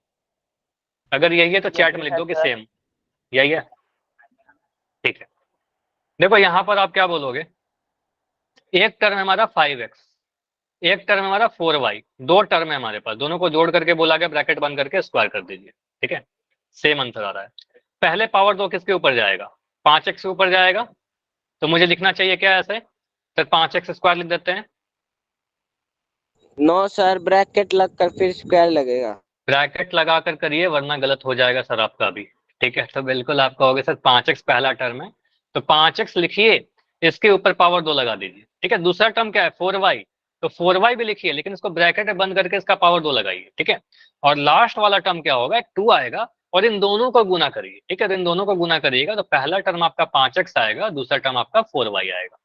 अगर यही है तो चैट में लिख दो कि सेम यही है, ठीक है। देखो यहाँ पर आप क्या बोलोगे, एक टर्म है हमारा 5x, एक टर्म है हमारा 4y, दो टर्म है हमारे पास, दोनों को जोड़ करके बोला गया ब्रैकेट बंद करके स्क्वायर कर दीजिए, ठीक है। सेम आंसर आ रहा है। पहले पावर 2 किसके ऊपर जाएगा? 5x के ऊपर जाएगा, तो मुझे लिखना चाहिए क्या ऐसे, सर 5x² लिख देते हैं। नो सर, ब्रैकेट लगकर फिर स्क्वायर लगेगा। ब्रैकेट लगाकर करिए वरना गलत हो जाएगा सर आपका भी, ठीक है। तो बिल्कुल आप कहोगे सर 5x पहला टर्म है, तो 5x लिखिए, इसके ऊपर पावर 2 लगा दीजिए, ठीक है। दूसरा टर्म क्या है 4y, तो 4y भी लिखिए लेकिन इसको ब्रैकेट में बंद करके इसका पावर 2 लगाइए, ठीक है। और लास्ट वाला टर्म क्या होगा, एक 2 आएगा और इन दोनों को गुना करिए, ठीक है। तो इन दोनों को गुना करिएगा तो पहला टर्म आपका 5x आएगा, दूसरा टर्म आपका 4y आएगा।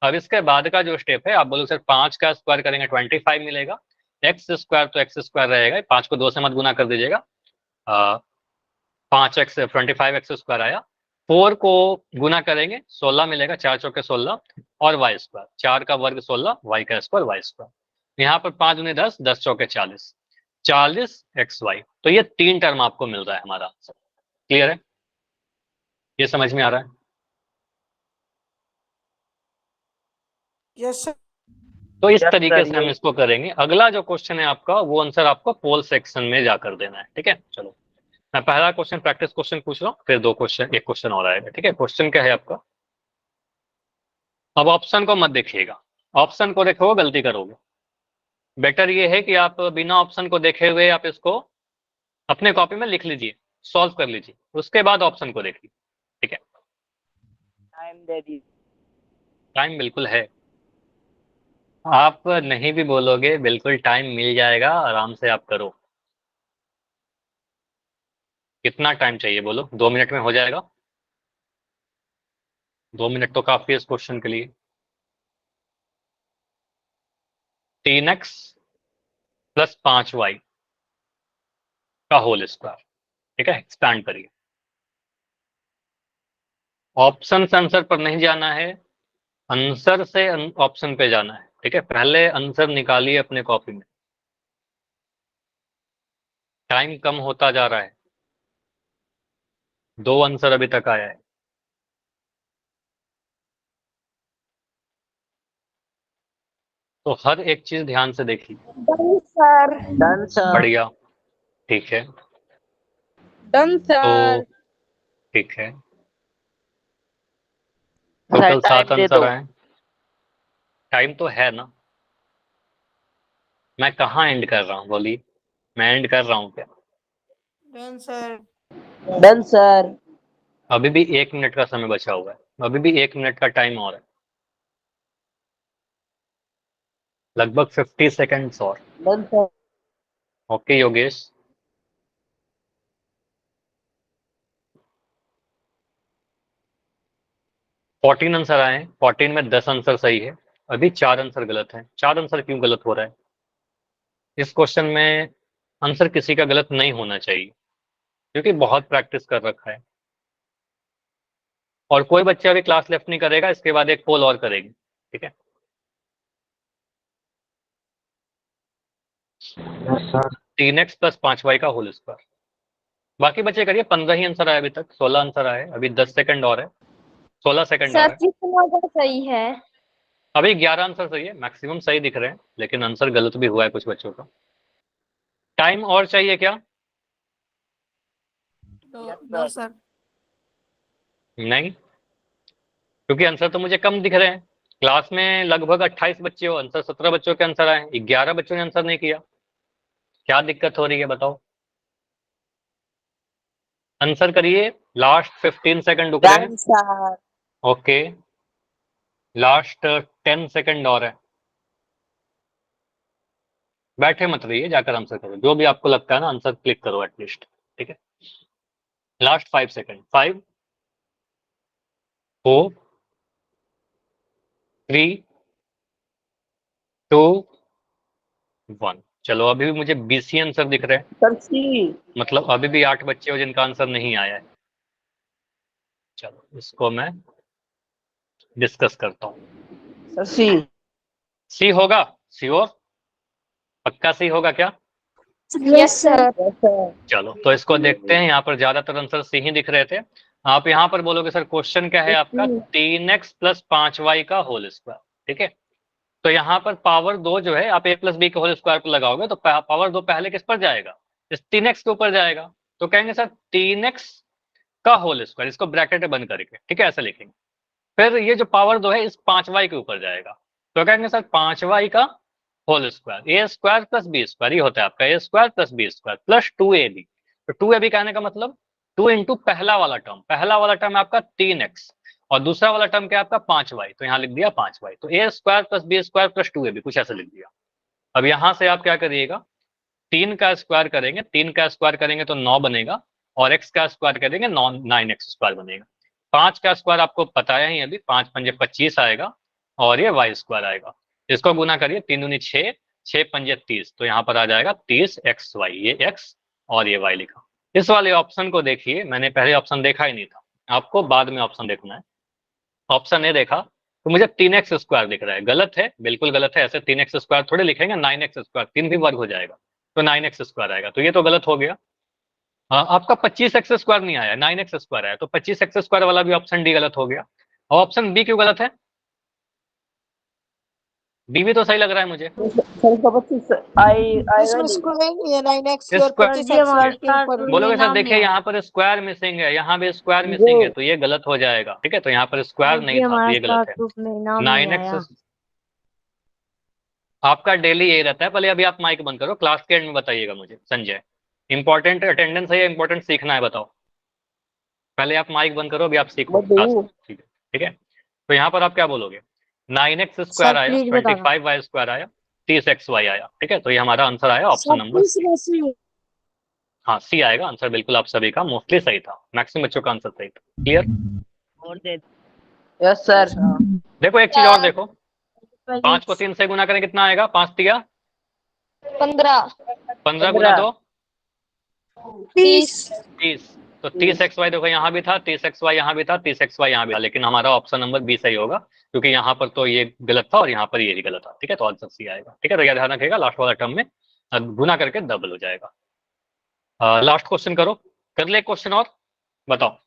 अब इसके बाद का जो स्टेप है, आप बोलो सर 5 का स्क्वायर करेंगे 25 मिलेगा, x² तो x² रहेगा, 5 को 2 से मत गुना कर दीजिएगा, 5x 25x² आया, 4 को गुना करेंगे 16 मिलेगा, 4 चौके 16 और y², 4 का वर्ग 16, y² y²। यहाँ पर 5 दूनी 10, 10 चौके 40, 40xy। तो ये 3 टर्म आपको मिल रहा है हमारा आंसर। क्लियर है, ये समझ में आ रहा है? Yes sir. तो इस Yes, तरीके sir, से हम ये इसको करेंगे। अगला जो क्वेश्चन है आपका, वो आंसर आपको पोल सेक्शन में जाकर देना है, ठीक है। चलो मैं पहला क्वेश्चन प्रैक्टिस क्वेश्चन पूछ रहा हूँ, फिर दो क्वेश्चन, एक क्वेश्चन और आएगा, ठीक है। क्वेश्चन क्या है आपका, अब ऑप्शन को मत देखिएगा, ऑप्शन को देखोगे गलती करोगे। बेटर ये है कि आप बिना ऑप्शन को देखे हुए आप इसको अपने कॉपी में लिख लीजिए, सॉल्व कर लीजिए, उसके बाद ऑप्शन को देखिए, ठीक है। टाइम दे दी। टाइम बिल्कुल है, आप नहीं भी बोलोगे बिल्कुल टाइम मिल जाएगा, आराम से आप करो। कितना टाइम चाहिए बोलो, 2 मिनट में हो जाएगा? 2 मिनट तो काफी है इस क्वेश्चन के लिए। 3x प्लस 5y का होल स्क्वायर, ठीक है। एक्सपैंड करिए, ऑप्शन से आंसर पर नहीं जाना है, आंसर से ऑप्शन पे जाना है, ठीक है। पहले आंसर निकालिए अपने कॉपी में, टाइम कम होता जा रहा है, 2 आंसर अभी तक आया है। तो हर एक चीज ध्यान से देखिए। Done sir. Done sir. बढ़िया, ठीक है। डन तो सर। ठीक है, सर टोटल 7 टाइम दे आंसर दो। आए। टाइम तो है ना, मैं कहाँ एंड कर रहा हूँ बोलिए, मैं एंड कर रहा हूँ क्या? Done sir. Done sir. अभी भी 1 मिनट का समय बचा हुआ है, अभी भी 1 मिनट का टाइम और है, लगभग 50 सेकेंड्स और। Done sir. Okay Yogesh, fourteen answer आए हैं, 14 में 10 आंसर सही है, अभी 4 आंसर गलत हैं। 4 आंसर क्यों गलत हो रहा है? इस क्वेश्चन में आंसर किसी का गलत नहीं होना चाहिए, क्योंकि बहुत प्रैक्टिस कर रखा है। और कोई बच्चा अभी क्लास लेफ्ट नहीं करेगा, इसके बाद एक पोल और करेगी, ठीक है। सर 3x प्लस 5y का होल स्क्वायर। बाकी बच्चे करिए, 15 ही आंसर आए अभी तक, 16 आंसर आए, अभी 10 सेकंड और है, 16 सेकंड और सर है। कितना का सही है? अभी 11 आंसर सही है, मैक्सिमम सही दिख रहे हैं, लेकिन आंसर गलत भी हुआ है कुछ बच्चों का। टाइम और चाहिए क्या? No sir. नहीं, क्योंकि आंसर तो मुझे कम दिख रहे हैं। क्लास में लगभग 28 बच्चे हो, आंसर 17 बच्चों के आंसर आए, 11 बच्चों ने आंसर नहीं किया, क्या दिक्कत हो रही है बताओ? आंसर करिए, लास्ट 15 सेकंड रुक रहे हैं। Done sir. Okay, last 10 second और है। बैठे मत रहिए, जाकर आंसर करो, जो भी आपको लगता है ना आंसर क्लिक करो एटलीस्ट। ठीक है, लास्ट 5 सेकंड, 5 4 3 2 1। चलो अभी भी मुझे 20 ही आंसर दिख रहे हैं, सर सी। मतलब अभी भी 8 बच्चे हो जिनका आंसर नहीं आया है। चलो इसको मैं डिस्कस करता हूँ। सर सी। सी होगा, सी और पक्का सी होगा क्या? Yes sir. चलो तो इसको देखते हैं, यहाँ पर ज्यादातर आंसर सी ही दिख रहे थे। आप यहाँ पर बोलोगे सर क्वेश्चन क्या है आपका, 3x प्लस 5y का होल स्क्वायर। ठीक है, तो यहाँ पर पावर 2 जो है आप a प्लस बी के होल स्क्वायर पर लगाओगे तो पावर 2 पहले किस पर जाएगा, इस 3x के ऊपर जाएगा। तो कहेंगे सर 3x का होल स्क्वायर, इसको ब्रैकेट में बंद करके, ठीक है, ऐसे लिखेंगे। फिर ये जो पावर 2 है इस 5y के ऊपर जाएगा, तो कहेंगे सर 5y का whole square, a square plus b square, ये होता है आपका a square plus b square plus 2ab। तो 2ab कहने का मतलब 2 इंटू पहला वाला टर्म, पहला वाला टर्म है आपका 3x और दूसरा वाला टर्म क्या है आपका 5y, तो यहाँ लिख दिया 5y। तो a square plus b square plus 2ab, कुछ ऐसा लिख दिया। अब यहाँ से आप क्या करिएगा, 3 का स्क्वायर करेंगे, 3 का स्क्वायर करेंगे तो 9 बनेगा, और x का स्क्वायर करेंगे 9x स्क्वायर बनेगा। 5 का स्क्वायर आपको बताया ही अभी, 5 पंजे 25 आएगा, और ये y स्क्वायर आएगा। इसको गुना करिए, 3 दूनी 6, 6 पंजे 30, तो यहाँ पर आ जाएगा 30xy, ये x और ये y लिखा। इस वाले ऑप्शन को देखिए, मैंने पहले ऑप्शन देखा ही नहीं था, आपको बाद में ऑप्शन देखना है। ऑप्शन ए देखा तो मुझे 3x स्क्वायर दिख रहा है, गलत है, बिल्कुल गलत है, ऐसे 3x स्क्वायर थोड़े लिखेंगे, 9x स्क्वायर, 3 भी वर्ग हो जाएगा तो 9x स्क्वायर आएगा, तो ये तो गलत हो गया। आपका 25x स्क्वायर नहीं आया, 9x स्क्वायर आया, तो 25x स्क्वायर वाला भी ऑप्शन डी गलत हो गया। और ऑप्शन बी क्यों गलत है, बी भी तो सही लग रहा है मुझे। सर का 25 आएगा इसमें नहीं। स्क्वायर ये 9x स्क्वायर- और 25x के ऊपर बोलोगे सर देखिए यहाँ पर स्क्वायर मिसिंग है, यहाँ भी स्क्वायर मिसिंग है, तो ये गलत हो जाएगा। ठीक है, तो यहाँ पर स्क्वायर नहीं था, तो ये गलत है। 9x आपका डेली यही रहता है। पहले अभी आप माइक बंद करो, क्लास के एंड में बताइएगा मुझे। संजय, इंपॉर्टेंट अटेंडेंस है या इंपॉर्टेंट सीखना है, बताओ। पहले आप माइक बंद करो, अभी आप सीखो क्लास में। ठीक है, ठीक है, तो यहाँ पर आप क्या बोलोगे, 9x स्क्वायर आया, 25y स्क्वायर आया, 30xy आया। ठीक है, तो ये हमारा आंसर आया ऑप्शन नंबर, हाँ सी आएगा आंसर। बिल्कुल आप सभी का मोस्टली सही था, मैक्सिमम बच्चों का आंसर सही था। क्लियर? और दे यस सर। देखो एक चीज और देखो, 5 को 3 से गुना करें कितना आएगा, 5 तिया 15 15 गुना 2 30 30, तो 30xy देखो यहाँ भी था, 30xy यहाँ भी था, 30xy यहाँ भी था, लेकिन हमारा ऑप्शन नंबर बी सही होगा, क्योंकि यहाँ पर तो ये गलत था और यहाँ पर ये भी गलत था। ठीक है, तो आंसर सी आएगा। ठीक है, तो यह ध्यान रखिएगा, लास्ट वाला टर्म में गुना करके डबल हो जाएगा। लास्ट क्वेश्चन करो, कर ले क्वेश्चन और, बताओ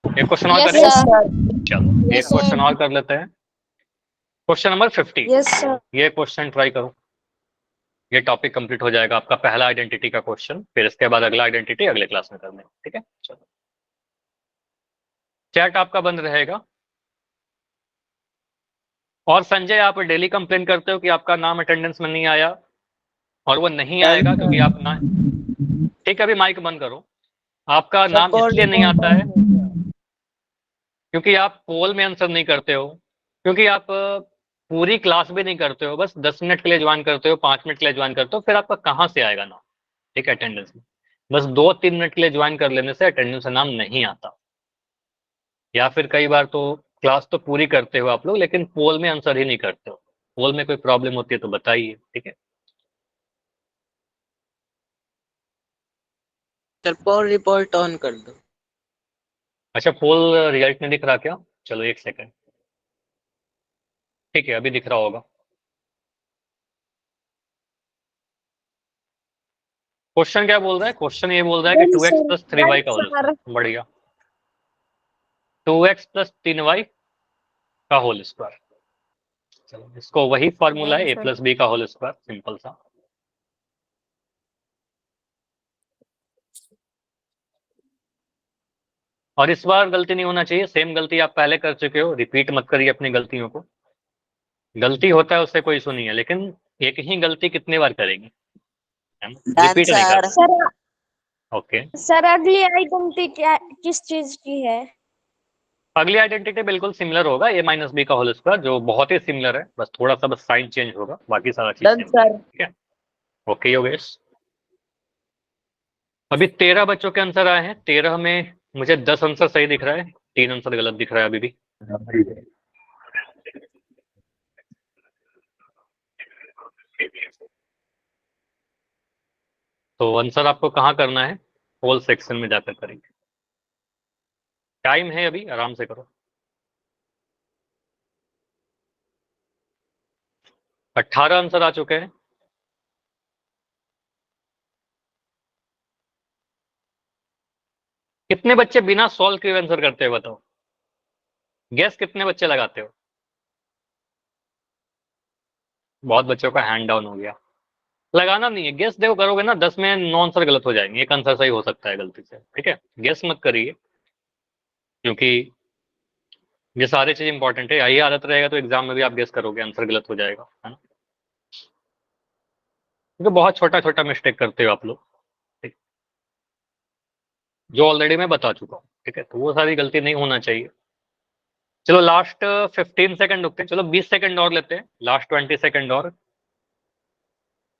एक क्वेश्चन और यस करें। सर। चलो एक क्वेश्चन और कर लेते हैं, क्वेश्चन नंबर 50। Yes sir. ये क्वेश्चन ट्राई करो, ये टॉपिक कंप्लीट हो जाएगा आपका, पहला आइडेंटिटी का क्वेश्चन, फिर इसके बाद अगला आइडेंटिटी अगले क्लास में करने। ठीक है, चलो चैट आपका बंद रहेगा। और संजय, आप डेली कंप्लेन करते हो कि आपका नाम अटेंडेंस में नहीं आया, और वो नहीं आएगा क्योंकि आप ना, ठीक है, अभी माइक बंद करो। आपका नाम इसलिए नहीं आता है क्योंकि आप पोल में आंसर नहीं करते हो, क्योंकि आप पूरी क्लास भी नहीं करते हो, बस 10 मिनट के लिए ज्वाइन करते हो, 5 मिनट के लिए ज्वाइन करते हो, फिर आपका कहाँ से आएगा नाम। ठीक है, अटेंडेंस में बस 2-3 मिनट के लिए ज्वाइन कर लेने से अटेंडेंस में नाम नहीं आता। या फिर कई बार तो क्लास तो पूरी करते हो आप लोग, लेकिन पोल में आंसर ही नहीं करते हो। पोल में कोई प्रॉब्लम होती है तो बताइए। ठीक है, सर पोल रिपोर्ट ऑन कर दो। अच्छा पोल रिजल्ट नहीं दिख रहा क्या? चलो एक सेकंड, ठीक है, अभी दिख रहा होगा। क्वेश्चन क्या बोल रहा है, क्वेश्चन ये बोल रहा है कि 2x प्लस 3y का होल स्क्वायर, बढ़िया, 2x प्लस 3y का होल स्क्वायर। चलो इसको वही फॉर्मूला है, a प्लस बी का होल स्क्वायर, सिंपल सा। और इस बार गलती नहीं होना चाहिए, सेम गलती आप पहले कर चुके हो, रिपीट मत करिए अपनी गलतियों को। गलती होता है उससे कोई इशू नहीं है, लेकिन एक ही गलती कितनी बार करेंगे, रिपीट नहीं करना। सर ओके, सर अगली आइडेंटिटी क्या किस चीज की है? अगली आइडेंटिटी बिल्कुल सिमिलर होगा, a माइनस बी का होल स्क्वायर, जो बहुत ही सिमिलर है, बस थोड़ा सा बस साइन चेंज होगा, बाकी सारा चीज डन same है। सर। ठीक है, ओके योगेश, अभी 13 बच्चों के आंसर आए हैं। 13 में मुझे 10 आंसर सही दिख रहा है, 3 आंसर गलत दिख रहा है अभी भी। तो आंसर आपको कहाँ करना है? होल सेक्शन में जाकर करेंगे। टाइम है अभी, आराम से करो। 18 आंसर आ चुके हैं। कितने बच्चे बिना सॉल्व किए आंसर करते हैं बताओ? गैस कितने बच्चे लगाते हो? बहुत बच्चों का हैंड डाउन हो गया। लगाना नहीं है, गेस देखो करोगे ना 10 में 9 आंसर गलत हो जाएंगे, एक आंसर सही हो सकता है गलती से। ठीक है, गेस मत करिए, क्योंकि ये सारी चीज इंपॉर्टेंट है। यही आदत रहेगा तो एग्जाम में भी आप गेस करोगे, आंसर गलत हो जाएगा, है ना? क्योंकि बहुत छोटा छोटा मिस्टेक करते हो आप लोग, ठीक, जो ऑलरेडी मैं बता चुका हूँ। ठीक है, तो वो सारी गलती नहीं होना चाहिए। चलो लास्ट 15 सेकंड रुकते हैं, चलो 20 सेकंड और लेते हैं, लास्ट 20 सेकंड और।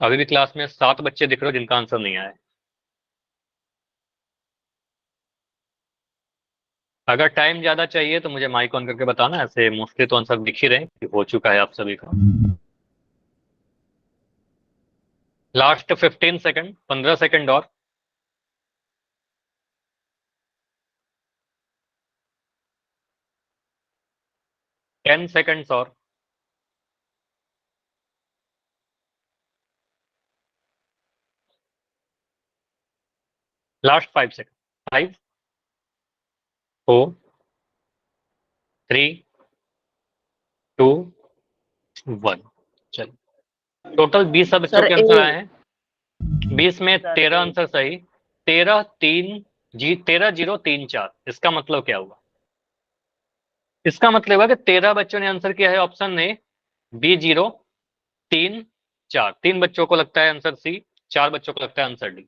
अभी भी क्लास में 7 बच्चे दिख रहे हो जिनका आंसर नहीं आया। अगर टाइम ज्यादा चाहिए तो मुझे माइक ऑन करके बताना, ऐसे मोस्टली तो आंसर दिख ही रहे हैं कि हो चुका है आप सभी का। लास्ट 15 सेकंड, 15 सेकंड और। टेन सेकंड्स और। Last 5 second. 5 4 3 2 1। चलो टोटल 20 बच्चों के आंसर आए हैं। 20 में 13 आंसर सही, 13 0 3 4। इसका मतलब क्या हुआ? इसका मतलब हुआ कि 13 बच्चों ने आंसर किया है ऑप्शन ए, B0 3 4। 3 बच्चों को लगता है आंसर सी, 4 बच्चों को लगता है आंसर डी।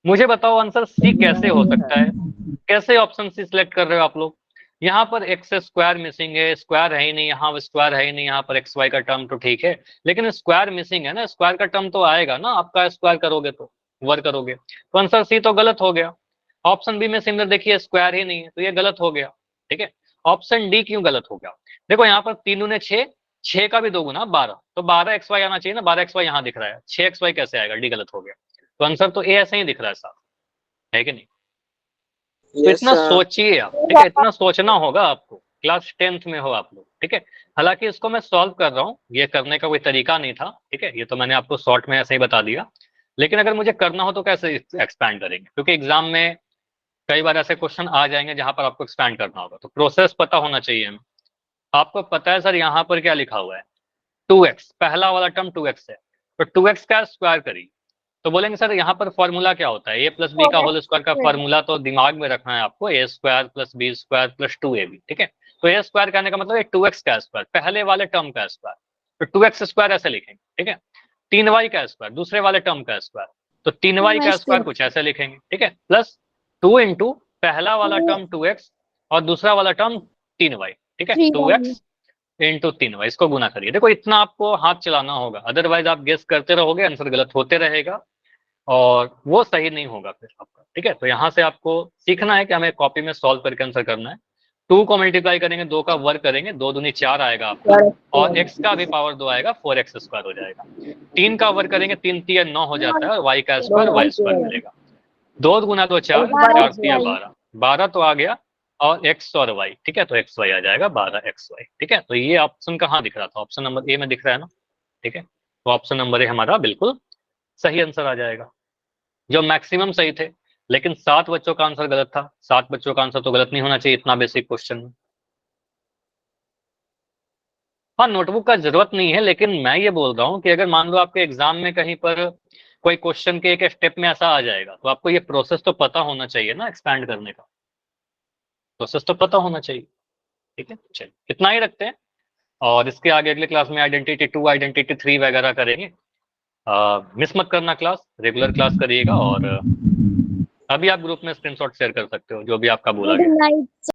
मुझे बताओ आंसर सी कैसे हो सकता है? कैसे ऑप्शन सी सिलेक्ट कर रहे हो आप लोग? यहाँ पर एक्स स्क्वायर मिसिंग है, स्क्वायर है ही नहीं, यहाँ स्क्वायर है ही नहीं, यहाँ पर एक्स वाई का टर्म तो ठीक है, लेकिन स्क्वायर मिसिंग है ना, स्क्वायर का टर्म तो आएगा ना आपका, स्क्वायर करोगे तो वर्क करोगे, तो आंसर सी तो गलत हो गया। ऑप्शन बी में सिमिलर देखिए, स्क्वायर ही नहीं है, तो ये गलत हो गया। ठीक है, ऑप्शन डी क्यों गलत हो गया? देखो यहाँ पर 3 दूने 6, 6 का भी 2 गुना 12, तो 12 एक्स वाई आना चाहिए ना, 12 एक्स वाई यहाँ दिख रहा है, 6 एक्स वाई कैसे आएगा? डी गलत हो गया। तो आंसर तो ए ऐसे ही दिख रहा है साफ, है कि नहीं? तो यस इतना सर। सोचिए आप, ठीक है, इतना सोचना होगा आपको, क्लास 10th में हो आप लोग। ठीक है, हालांकि इसको मैं सॉल्व कर रहा हूँ, ये करने का कोई तरीका नहीं था। ठीक है, ये तो मैंने आपको शॉर्ट में ऐसे ही बता दिया, लेकिन अगर मुझे करना हो तो कैसे एक्सपैंड करेंगे? क्योंकि एग्जाम में कई बार ऐसे क्वेश्चन आ जाएंगे जहां पर आपको एक्सपैंड करना होगा, तो प्रोसेस पता होना चाहिए हमें। आपको पता है सर यहाँ पर क्या लिखा हुआ है? 2x, पहला वाला टर्म 2x है, तो 2x का स्क्वायर करिए, तो बोलेंगे सर यहाँ पर फॉर्मूला क्या होता है? ए प्लस बी का होल स्क्वायर का फॉर्मूला तो दिमाग में रखना है आपको, a square plus b square plus 2ab। ठीक है, तो ए स्क्वायर कहने का मतलब 2x का स्क्वायर, पहले वाले टर्म का स्क्वायर, तो 2x स्क्वायर ऐसे लिखेंगे। ठीक है, 3y का स्क्वायर, दूसरे वाले टर्म का स्क्वायर, तो 3y का स्क्वायर कुछ ऐसे लिखेंगे। ठीक है, प्लस 2 इंटू पहला वाला टर्म 2x और दूसरा वाला टर्म 3y। ठीक है, 2x इंटू 3y, इसको गुना करिए। देखो इतना आपको हाथ चलाना होगा, अदरवाइज आप गेस करते रहोगे, आंसर गलत होते रहेगा और वो सही नहीं होगा फिर आपका। ठीक है, तो यहाँ से आपको सीखना है कि हमें कॉपी में सॉल्व करके आंसर करना है। 2 को मल्टीप्लाई करेंगे, 2 का वर्क करेंगे, 2 दूनी 4 आएगा आपका, और x का भी पावर 2 आएगा, 4x स्क्वायर हो जाएगा। 3 का वर्क करेंगे, 3 3 9 हो जाता है, और y का स्क्वायर y स्क्वायर मिलेगा। 2 गुना 2 4, 4 3 12, 12 तो आ गया, और x और y। ठीक है, तो x y आ जाएगा 12xy। ठीक है, तो ये ऑप्शन कहाँ दिख रहा था? ऑप्शन नंबर ए में दिख रहा है ना। ठीक है, तो ऑप्शन नंबर ए हमारा बिल्कुल सही आंसर आ जाएगा, जो मैक्सिमम सही थे। लेकिन 7 बच्चों का आंसर गलत था। 7 बच्चों का आंसर तो गलत नहीं होना चाहिए इतना बेसिक क्वेश्चन में। हाँ, नोटबुक का जरूरत नहीं है, लेकिन मैं ये बोल रहा हूँ कि अगर मान लो आपके एग्जाम में कहीं पर कोई क्वेश्चन के एक स्टेप में ऐसा आ जाएगा, तो आपको ये प्रोसेस तो पता होना चाहिए ना, एक्सपैंड करने का प्रोसेस तो पता होना चाहिए। ठीक है, चलिए इतना ही रखते हैं, और इसके आगे अगले क्लास में आइडेंटिटी 2 आइडेंटिटी 3 वगैरह करेंगे। मिस मत करना क्लास, रेगुलर क्लास करिएगा, और अभी आप ग्रुप में स्क्रीनशॉट शेयर कर सकते हो जो भी आपका बोला गया। Good night.